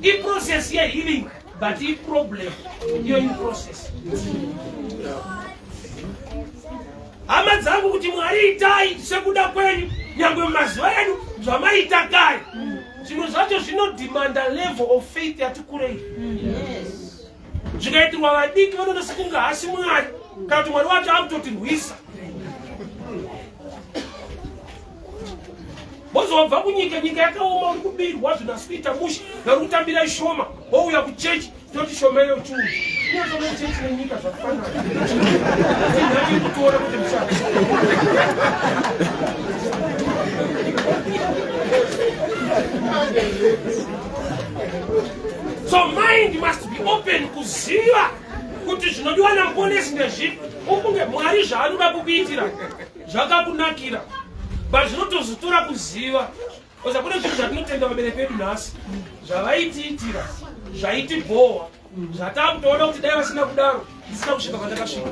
Iprocess yehealing. But the problem, you're in process. Hama dzangu kuti Mwari itai sekuda kwenyu nyangwe mazuva yenu zvamaita kare. Zvinhu zvacho zvinodemanda level of faith yati kurei. Zvikaitirwa vadiki vanonosikunga hasi Mwari kana kuti Mwari wacho akutotirwisa. Wozobva kunyika nyika yakaoma uri kubirwa zvinasvita mushi vari kutambira ishoma wouya kuchechi toti shoma iyo chungu. Inozono chechi nenyika zvafanana. Ndati kutora kuti mshaka. So mind must be open kuziva kuti zvinodiwa namuponesi ndezvipi. Ukunge Mwari zvaanoda kukuitira zvakakunakira. But zvinotozotora kuziva. Oza kune zvinhu zvatinotenda vabereki vedu nhasi. Zvavaitiitira, zvaitibhohwa, zvatakutoona kuti dai vasina kudaro, ndisina kusvika kwandakasvika.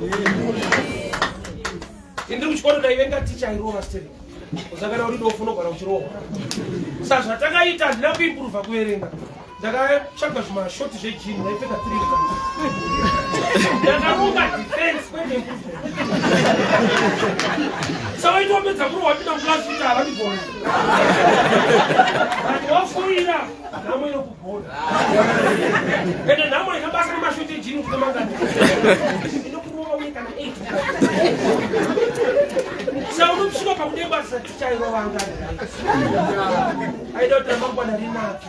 Ndiri kuchikoro ndaivenga ticha airova steri. Uzakana uri dofu unogara uchirova. Saka zvatakaita handina kuimprova kuverenga. Ndakatsvaga zvimashoti zvejini ndaipfeka 3 times. Ndakarunga defense kwete improvement. Saka waitopedza kuro wapinda muklasi kuti havandigoni. But wafuira nhamo inokugona. Ende nhamo ina basa nemashoti ejini kuti mangani. Inokurova uye kana 8. Saka unokusvika pakudenga tichairova angani. Aida kuti ramangwana rinake.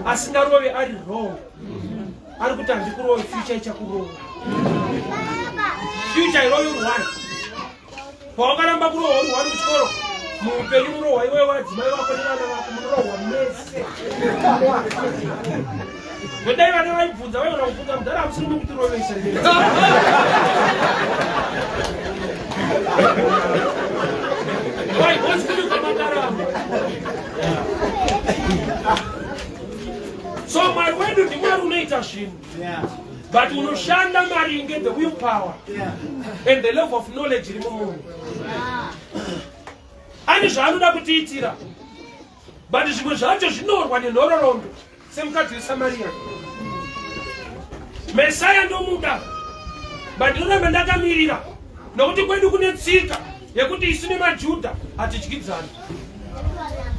Asingarove ari wrong. Ari kuti handikurove future ichakurova. Future iroyo uri 1. Pawakaramba kurohwa uri 1 kuchikoro. Muupenyu murohwa iwe wadzimai vako nevana vako munorohwa mese. Ngodai vana vaibvunza vaigona kubvunza mudhara hamusiri mukutirovesa. Why? What's good with Makarama? So Mwari wedu ndi Mwari unoita zvinhu. But unoshanda maringe the willpower and the level of knowledge iri mumunhu. Ani zvaanoda kutiitira. But zvimwe zvacho zvinorwa nenhororondo semukadzi weSamaria. Mesaya ndomuda. But ndoramba ndakamirira nokuti kwedu kune tsika yekuti isu nemaJudha hatidyidzani.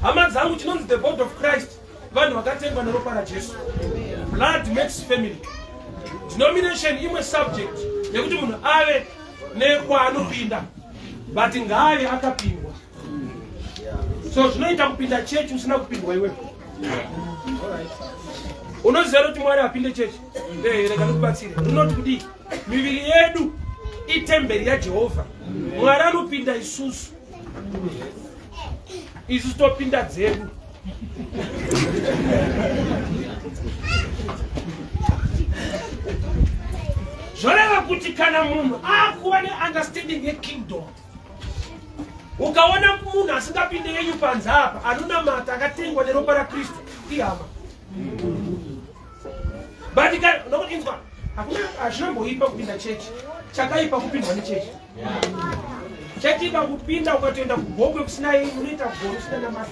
Hama dzangu chinonzi the body of Christ. Vanhu vakatengwa neropa raJesu. Blood makes family. Denomination imwe subject yekuti munhu ave nekwaanopinda but ngaave akapindwa. So zvinoita kupinda chechi usina kupindwa iwewe. Unoziva kuti Mwari apinde chechi? Rega ndikubatsire. Unoti kuti miviri yedu itemberi yaJehovha. Mwari anopinda isusu. Isusu topinda dzedu. Zvoreva kuti kana munhu akuva neunderstanding yekingdom, ukaona munhu asingapinde yenyu panze apa anonamata akatengwa neropa raKristu ihama. But nokuti inzwa hazvinomboipa kupinda chechi, chakaipa kupindwa nechechi. Chechi ikakupinda ukatoenda kugogwe kusina unoita goro usina namata.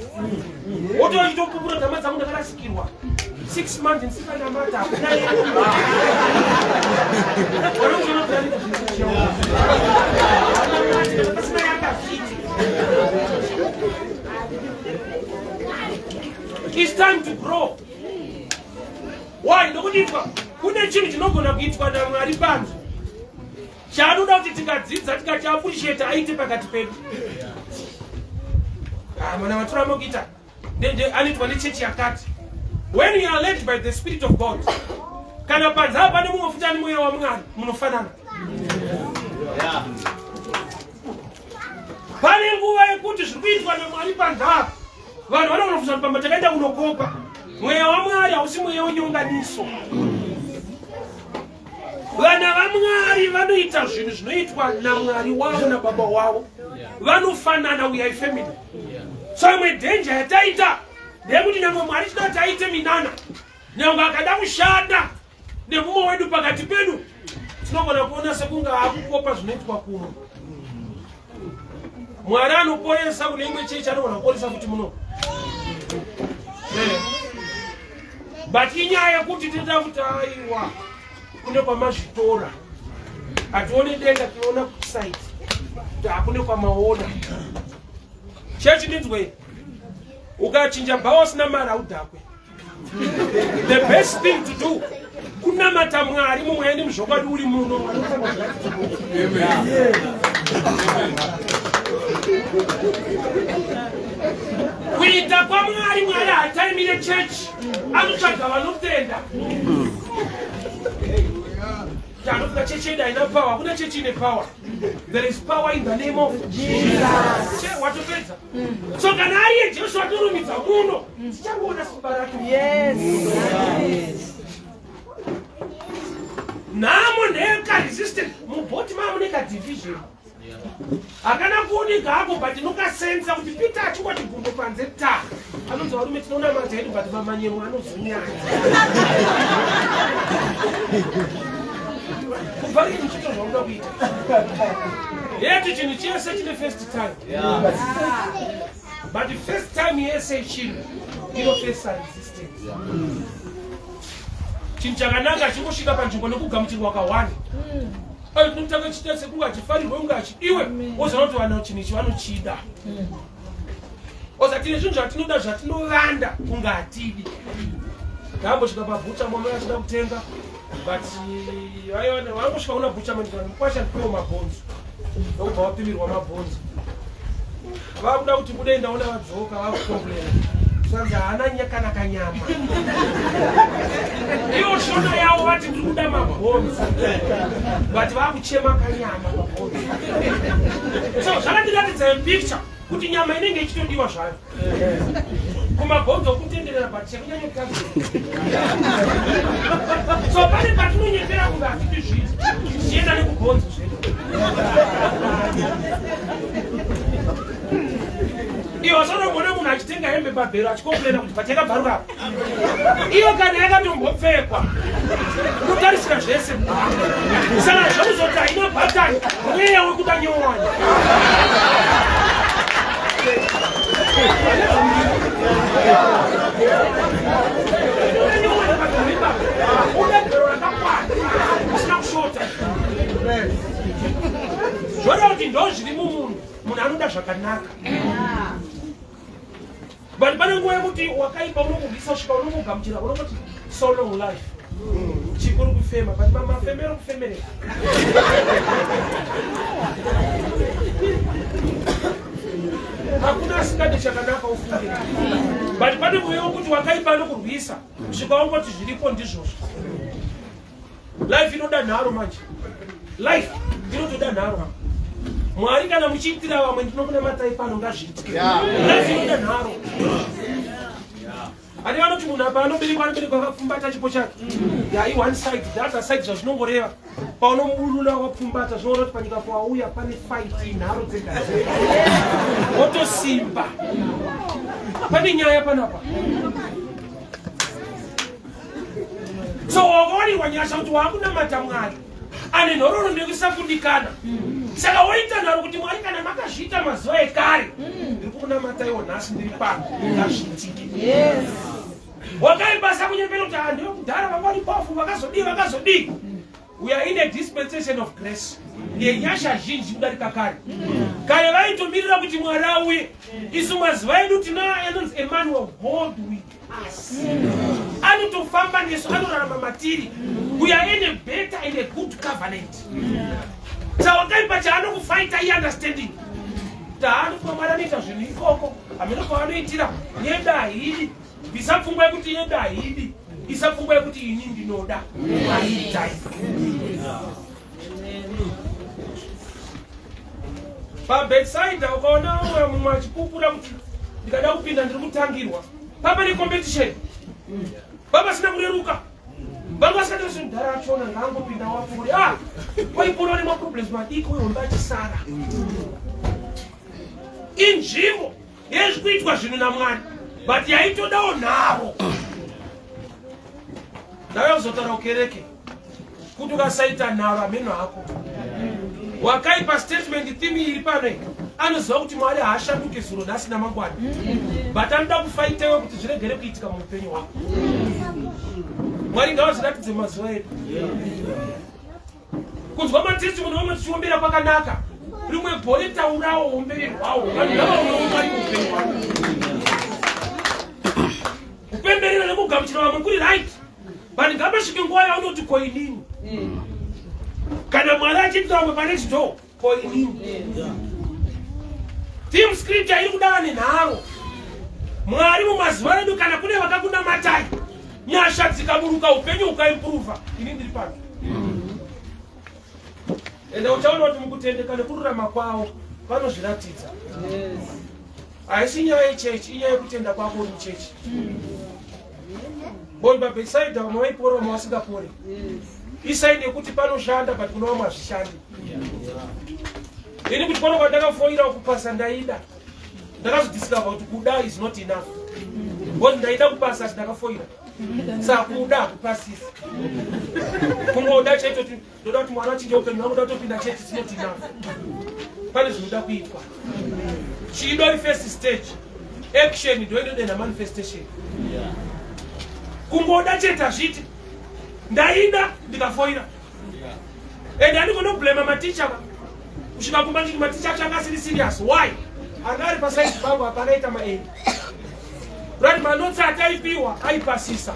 Wotopupura nhama dzangu ndakarasikirwa 6 months ndisina namata hakuna yenyu. It's time to grow. Why? Nokuti kune chinhu chinogona kuitwa naMwari panze. Chaanoda kuti tikadzidza tikati appreciate aite pakati pedu. Mwana watoramo kuita anoitwa nechechi yakati. When you are led by the Spirit of God, kana panze apa pane mumwe futi ane mweya waMwari munofanana. Pane nguva yekuti zviri kuitwa naMwari panze apa vanhu vanogona kufunga pamba takaenda kunokopa. Mweya waMwari hausi mweya wenyonganiso. Vana vaMwari vanoita zvinhu zvinoitwa naMwari wavo nababa wavo. Vanofanana, we are family. So imwe danger yataita ndeyekuti nyangwe Mwari chinoti aite minana, nyangwe akada kushanda nemumwe wedu pakati pedu, tinogona kuona sekunge akukopa zvinoitwa kumwe. Mwari anoporesa kune imwe chechi, anogona kuporesa kuti muno. But inyaya yekuti tinoda kuti aiwa kune kwamazvitora, hatione denga, tinoona kusite kuti hakune kwamaona. Chechi ndinzwe, ukachinja bhawa usina mari haudhakwe. The best thing to do kunamata Mwari mumwe muzvokwadi uri muno. Kuita kwaMwari, Mwari hataimire chechi, anotsvaga vanotenda. Chanofuka chechi yedu haina power, hakuna chechi ine power. There is power in the name of Jesus. Watopedza. So kana ari yeJesu atorumidza muno, tichangona simba rake. Yes. Namo neka resistant, mubhoti mamo neka division. Akana kuoneka hapo but nokasensa kuti Peter achingoti gumbo panze ta. Anonzi varume tinoona mata edu but mamanyemo anozunyana. Kubvari nchito zvaunoda kuita. Yetu chinhu chese chine first time. But the first time yese chinhu inofesa resistance. Chinhu chakanaka chingosvika panzvimbo nekugamuchirwa kawanda. Tinotanga chita sekunge achifarirwe kunge achidiwe, wozoona kuti vanhu chinhu ichi vanochida. Tine zvinhu zvatinoda zvatinovanda kunge hatidi. Ndambosvika pabhucha mama achida kutenga, but wangosvika una bhucha mani kwasha ndipewo mabhonzo. Ndokubva wapimirwa mabhonzo. Vakuda kuti bude ndaona vadzoka vakukomplena. Sanzi haana nyakana kanyama. Iwo shona yavo vati ndiri kuda mabhonzo. But vakuchema kanyama mabhonzo. So zvakatiratidza picture kuti nyama inenge ichitodiwa zvayo. Kumabhonzo kutenderera but chekunyanya kutaza. So pane patinonyepera kunge hatidi zvinhu zvichienda nekubhonzo zvedu. Iwo sanogona munhu achitenga hembe pabhero achikomplena kuti patakabvaruka. Iyo kana yakatombopfekwa Unotarisira zvese. Saka zvakuzoti ina bhatani mweya wekutanyowanya. Zvona kuti ndo zviri mumunhu, munhu anoda zvakanaka. But pane nguva yekuti wakaipa unokubvisa kusvika unomugamuchira unongoti so long life. Chikuru kufema, but mafemero kufemerera. Hakuna asikade chakanaka ufunge. But pane nguva yekuti wakaipa anokurwisa kusvika ungoti zviripo ndizvozvo. Life inoda nharo manje. Life inotoda nharo. Mwari kana muchiitira vamwe ndinokunamatai pano ngazviitike. Life inoda nharo. Ani vanoti munhu apa anoberekwa akapfumbata chipo chake. I one side, the other side zvazvinongoreva. Paunomuruna wakapfumbata zvinoreva kuti panyika pauya pane fight nharo dzega. Wotosimba. Pane nyaya panapa. So wakawarirwa nyasha kuti wakunamata Mwari ane nhororo ndekusakundikana. Saka woita nharo kuti Mwari kana makazviita mazuva ekare ndiri kukunamata iwo nhasi ndiri pano ngazviitike. Wakaibasa kunyepera kuti ndiyo kudhara vanga vari pafu vakazodii. We are in a dispensation of grace. Yenyasha zhinji kudarika kare. Kare vaitomirira kuti Mwari auye. Isu mazuva edu tinanonzi a man of God with us. Anotofamba nesu anorarama matiri. We are in a better and a good covenant. Saka wakaipa chaanokufaita iye understanding. Taanokuamara nita zvinhu ikoko. Hamena kwaanoitira yenda hidi. Isapfungwa yekuti yenda hidi. Isapfungwa yekuti ini ndinoda. Aitai. PaBethsaida ukaona mumwe achipupura kuti ndikada kupinda ndiri kutangirwa. Papa ne competition. Baba sina kureruka. Baba sakati zvindara achona ngangopinda wapuri. Waipona ne problems madiki wewe undachisara. Inzvimbo yezvikuitwa zvinhu naMwari. But yaitodawo nharo. Nawe uzotaura ukereke. Kuti ukasaita nharo ameno ako. Wakaipa statement theme iri pano iyi. Anoziva kuti Mwari haashanduke zuro nhasi namangwana. But anoda kufaitewo kuti zviregere kuitika muupenyu hwako. Mwari ngavazviratidze mazuva edu. Kunzwa matestimony vamwe tichiombera kwakanaka. Rimwe bhore taurawo umberi hwawo. Vanhu ngavaonawo Mwari muupenyu hwako. Kupemberera nekugamuchira vamwe kuri right. But ngapasvike nguva yaunoti koinini. Kana Mwari achiita vamwe panext door koinini. Theme scripture iri kudava nenharo. Mwari mumazuva edu kana kune vakakunamatai. Nyasha dzikaburuka upenyu ukaimprove. Ini ndiri pano. Ende uchaona kuti mukutendeka nekururama kwavo vanozviratidza. Haisi nyaya yechechi, inyaya yekutenda kwako uri muchechi. Boy PaBethsaida vamwe vaipora vamwe vasingapori. Isaini yekuti panoshanda but kuna vamwe hazvishandi. Ini kuti pano kwandakafoira kupasa ndaida. Ndakazodiscover kuti kuda is not enough. Because ndaida kupasa ndakafoira. Saka kuda kupasisa. Kungoda cheto kuti ndoda kuti mwana achinje upenyu hwangu ndoda kutopinda chechi is not enough. Pane zvinoda kuitwa. Chido first stage. Action ndo inoda manifestation. Kungoda cheta zviti. Ndaida ndikafoira. Ende andikona kublame maticha. Kusvika kumbanjiki maticha achanga asiri serious. Why? Angari pasai pangu hapanaita maeni. Right, manotsi ataipiwa aipasisa.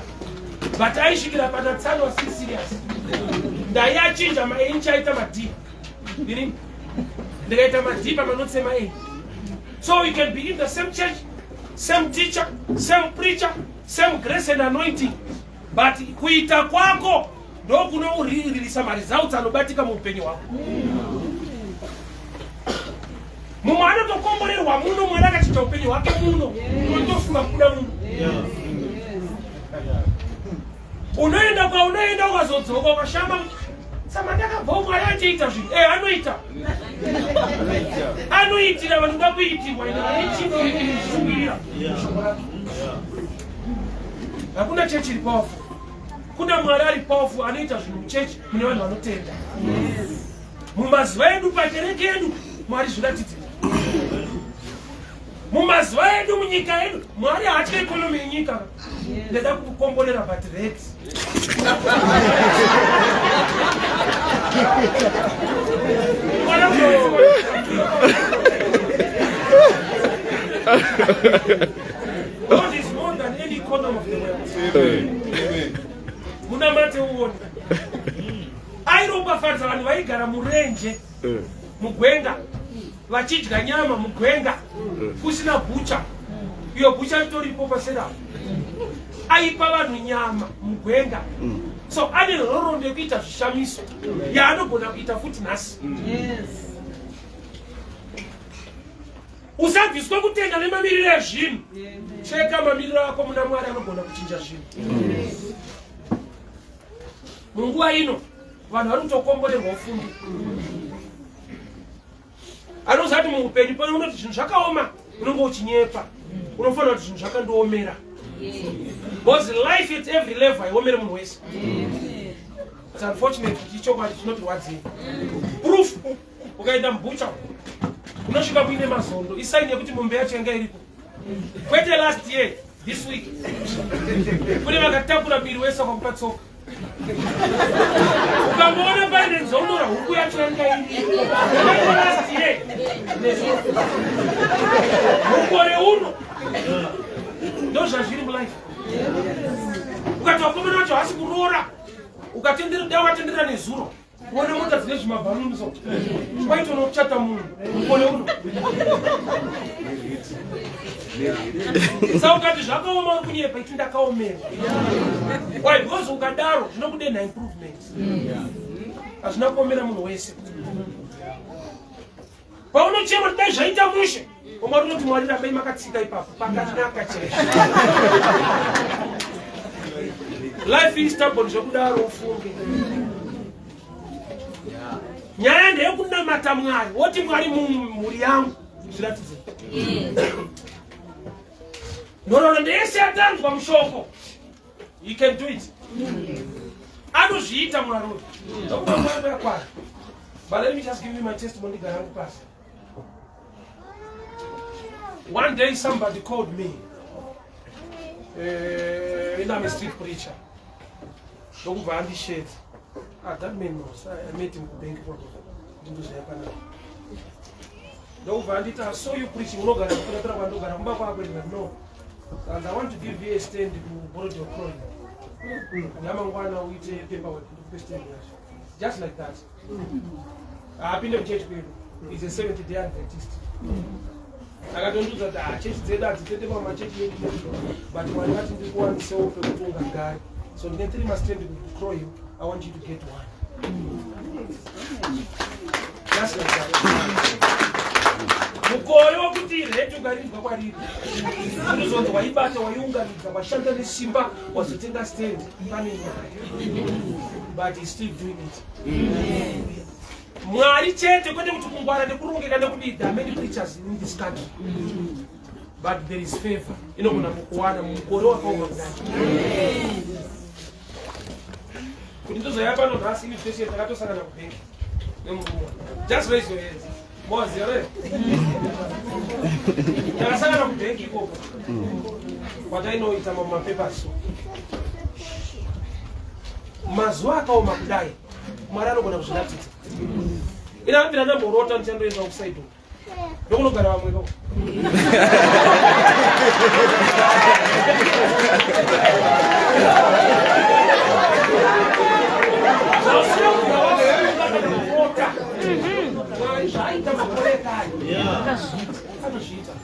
But aisvikira panatsano asiri serious. Ndayachinja maeni chaita madhipa. Ndini? Ndikaita madhipa manotsi emaeni. So you can be in the same church, same teacher, same preacher, same grace and anointing. But kuita kwako ndo kunoririsa maresults anobatika muupenyu hwako. Mumwe anotokomborerwa muno Mwari akachita upenyu hwake muno. Unotofunga kuda muno. Unoenda kwaunoenda ukazodzoka ukashama. Sama ndakabva Mwari achiita zvinhu. Anoita. Anoitira vanhu vakuitirwa ende vanichikushumira. Hakuna chechi iri powerful. kuna Mwari ari powerful anoita zvinhu muchechi mune vanhu vanotenda. Mumazuva edu pakereke yedu Mwari zviratidze. Mumazuva edu munyika yedu Mwari haatya ikonomi yenyika. Ndeda kukomborera but rates. God is more than any economy of the world. Muna mate uone. Airopafadza vanhu vaigara murenje mugwenga vachidya nyama mugwenga kusina bhucha. Iyo bhucha itoripo pasera. Aipa vanhu nyama mugwenga. So ane nhoroondo yekuita zvishamiso yaanogona kuita futi nhasi. Usabviswe kutenda nemamiriro ezvinhu. Cheka mamiriro ako muna Mwari anogona kuchinja zvinhu. Munguva ino vanhu vari kutokomborerwa ufundi. Anozati muupenyu pano unoti zvinhu zvakaoma unenge uchinyepa. Unofanira kuti zvinhu zvakandoomera. Because life at every level haiomere munhu wese. It's unfortunate kuti ichokwadi chinotirwadzei. Proof ukaenda mubhucha unosvika muine mazondo isaini yekuti mombe yacho yanga iripo. Kwete last year this week kune vakatakura miri wese kwakupatsoka. Ukamboona paine nzondo rahuku yacho yanga iripo. Kwete last year mukore uno ndo zvazviri mulife. Ukati wakomana wacho hasi kuroora ukatendera nezuro kuona mota dzine zvimabharumzo kwaitono kuchata munhu mukore uno. Saka ukati zvakaoma uri kunyepa itu ndakaomera. Why? Because ukadaro zvinokudenha improvement. Hazvina kuomera munhu wese. Paunochema dai zvaita mushe Omar unoti Mwari rabai makatsika ipapo pakanaka cheshe. Life is stubborn zvekudaro ufunge. Nyaya ndeyekunamata Mwari. Woti Mwari mumhuri yangu zviratidze. Nhoroondo ndeyese yatanzwa mushoko. You can do it. Anozviita Mwari uyu. Ndokubakwara kwari. But let me just give you my testimony garangu pasi. One day somebody called me. I'm a street preacher. That man knows. I met him in the bank. I saw you preaching. No. And I want to give you a stand to borrow your coin. Just like that. I've been a church people. He's a 70-day Adventist. I don't do that. Church said that. My church, but when I want to go and sell to the guy, so the 3 must stand to call you. I want you to get one. Just like that. Mukoyo kuti retu garizwa kwariri. Unozonzi waibata waiunganidza washanda nesimba wazotenga stand pane nyaya. But he's still doing it. Mwari chete kwete kuti kungwara nekurongeka nekubida many preachers in this country. But there is favor. Inogona kukuwana mukore wakaoma kudai. Kuti ndozoya pano nhasi invitation takatosangana kubenki nemuruwa. Just raise your hands. Mozi ere. Takasangana kubenki ikoko. Watainoita mapapers. Mazuva akaoma kudai. Mwari anogona kuzviratidza. Inambira ndamborota ndichandoenda kusaido. Ndokunogara vamwe ikoko.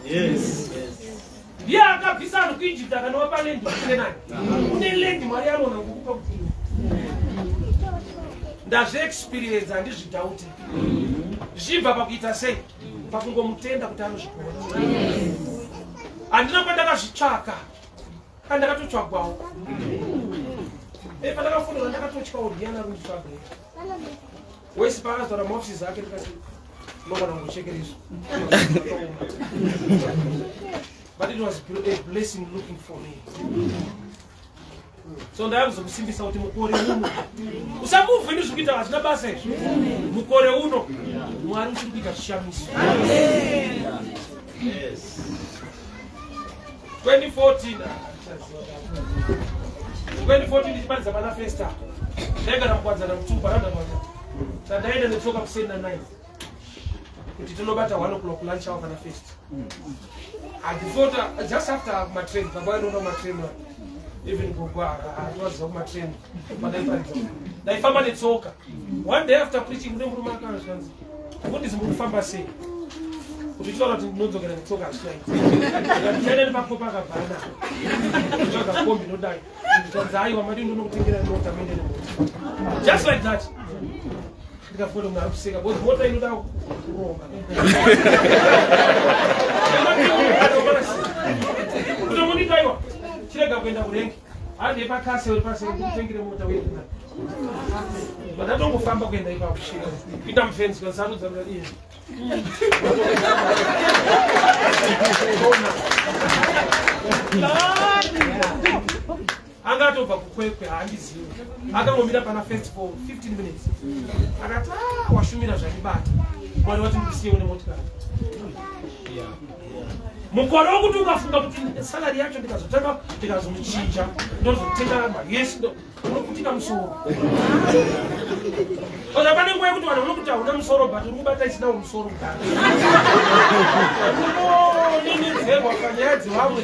Yes. Yeah, akabvisa vanhu kuIjipti akanova lendi kuKenani. Une lendi Mwari anogona kukupa kuti. Ndazviexperience handizvidhauti. Zvichibva pakuita sei? Pakungomutenda kuti anozvikona. Handina kwandakazvitsvaka. Kandakatotsvagwawo. Pandakafundira ndakatotyawo Diana Rundfagre. Wese paakazora maofisi ake ndikati nogona kungochekerezvo. But it was a blessing looking for me. So ndakuzokusimbisa kuti mukore uno usamuvhe ndizvikuita hazvina basa izvo. Mukore uno Mwari uchiri kuita zvishamiso. 2014 ndichibatiza pana Festa. Ndaigara mukwanza namutupa randakwanza. Tandaenda netsoka kuseni na 9. Kuti tinobata 1 o'clock lunch hour kana Festa. I thought just after my train, baba ndo my train. Even go was on my train. But I found netsoka. One day after preaching ndimuru makanzanzi. What is mufamba say? Kutoka tinozogera netsoka straight. Ndiyenda pakopa kabana. Kutoka kombi no dai. Tanzai wa madi ndo kutengera nota mende. Just like that. Ndikafuta mnarusika both mota inoda kuromba. Kutomunikaiwa. Chirega kuenda kurengi. Hadi pakase uri pasi kutengera mota wetu. Badatongofamba kuenda ipapo. Ita mfensi kwa sababu za mradi. Angatobva kukwekwe handizivi. Akangomira pana Fest for 15 minutes. Akati washumira zvandibata. Mwari wati ndisiye une motikari. Mukore wokuti ukafunga kuti salary yacho ndikazotanga ndikazomuchinja ndozotenga magesi unokutika musoro. Oza pane nguva yekuti vanhu vanokuti hauna musoro but urikubata isina musoro kudhara. Unonyenedzerwa panyaya dzevamwe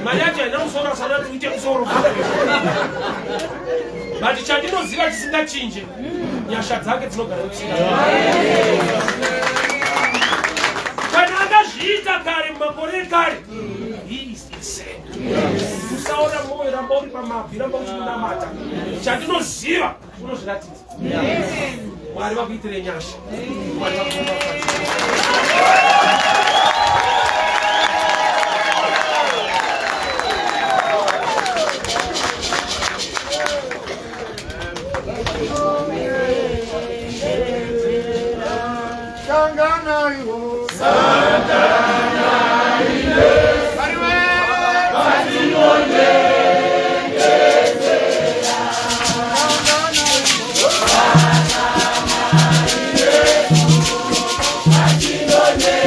mari yacho haina musoro asana kuti uite musoro. But chandinoziva chisingachinje nyasha dzake dzinogara kuchinja. Kana akazviita kare mumakore ekare, he is insane. Usaona moyo ramba uri pamabvi ramba uchimunamata. Chandinoziva unozviratidza. Mwari vakuitire nyasha. Mwari vakuitire Continue.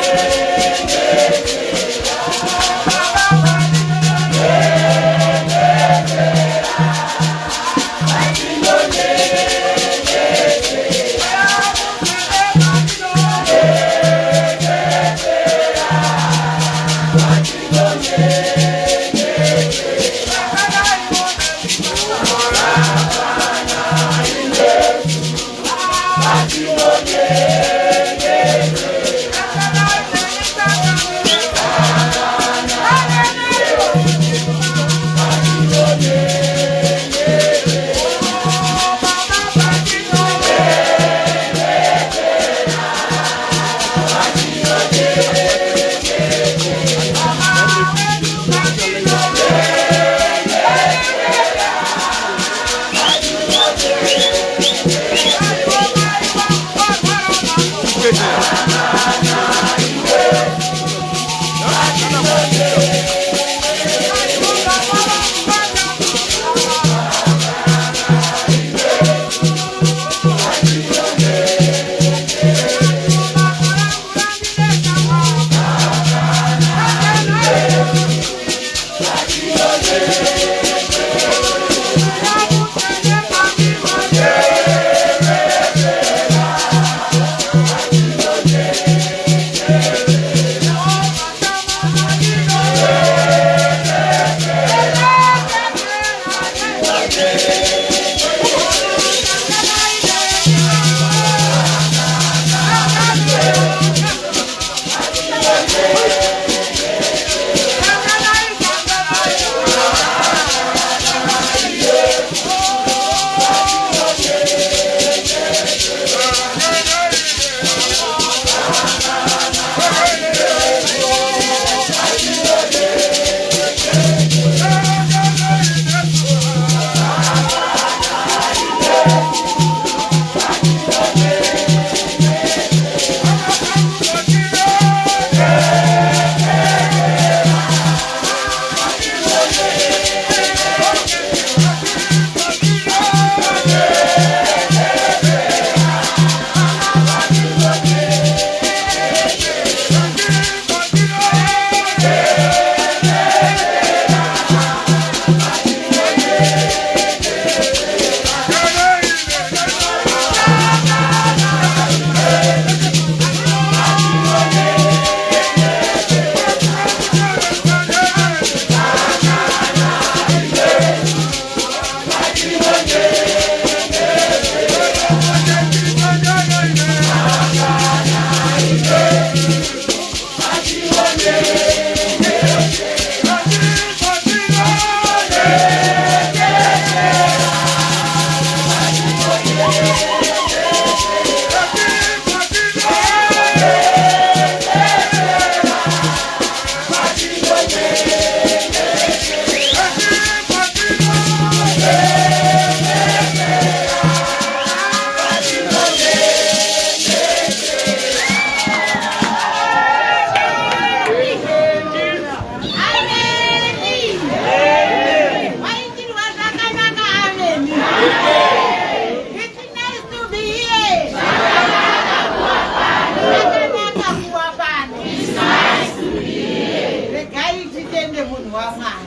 wa Mwari.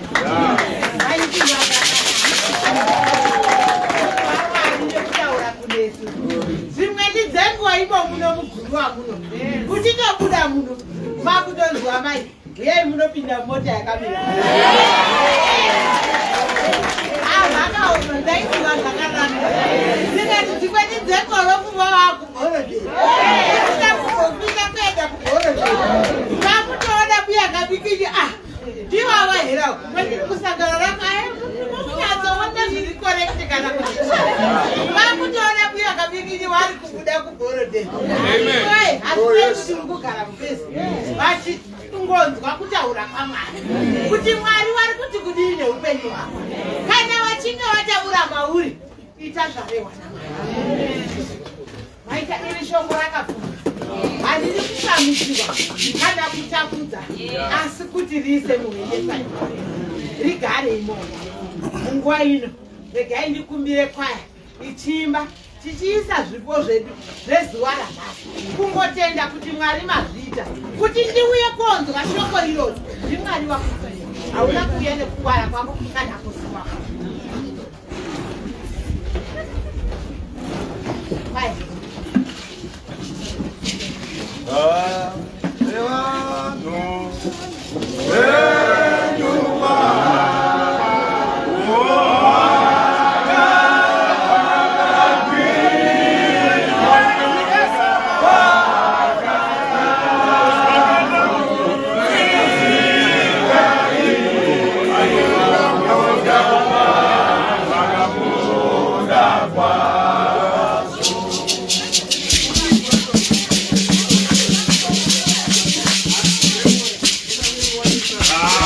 Vaiti ndekutaura kunesu. Dzimweni dzenguva imo muno mugurwa muno. Kuchitobuda muno makutozwa mai. Uyai munopinda mota yakamira. Vakaona ndaitiwa zvakanaka. Ndikati dzimweni dzenguva vokuma vakugorodhe. Ndakuzopinda kuenda kugorodhe. Vakutoona buya kabikiji ndivava herawo. Kusangana rakae munyatsoona zviri korekti kana kuti. Vakutoona buya kabikiji vari kubuda kugorodhe. Asi kugara mupesi. Ngonzwa kutaura kwaMwari kuti Mwari vari kuti kudii neupenyu hwako. Kana vachinge vataura mauri ita zvarehwa naMwari. Maita iri shoko rakapfuma. Handiri kushamisirwa kana kutakudza asi kuti riise muhendesai rigare imomo. Munguva ino regai ndikumbire kwaya ichimba tichiisa zvipo zvedu zvezuva ranhasi kungotenda kuti Mwari mazviita kuti ndiuye konzwa shoko iroro ndiMwari wakupenyu. Hauna kuuya nekungwara kwako kana kusimwa kwako.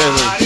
Beleza.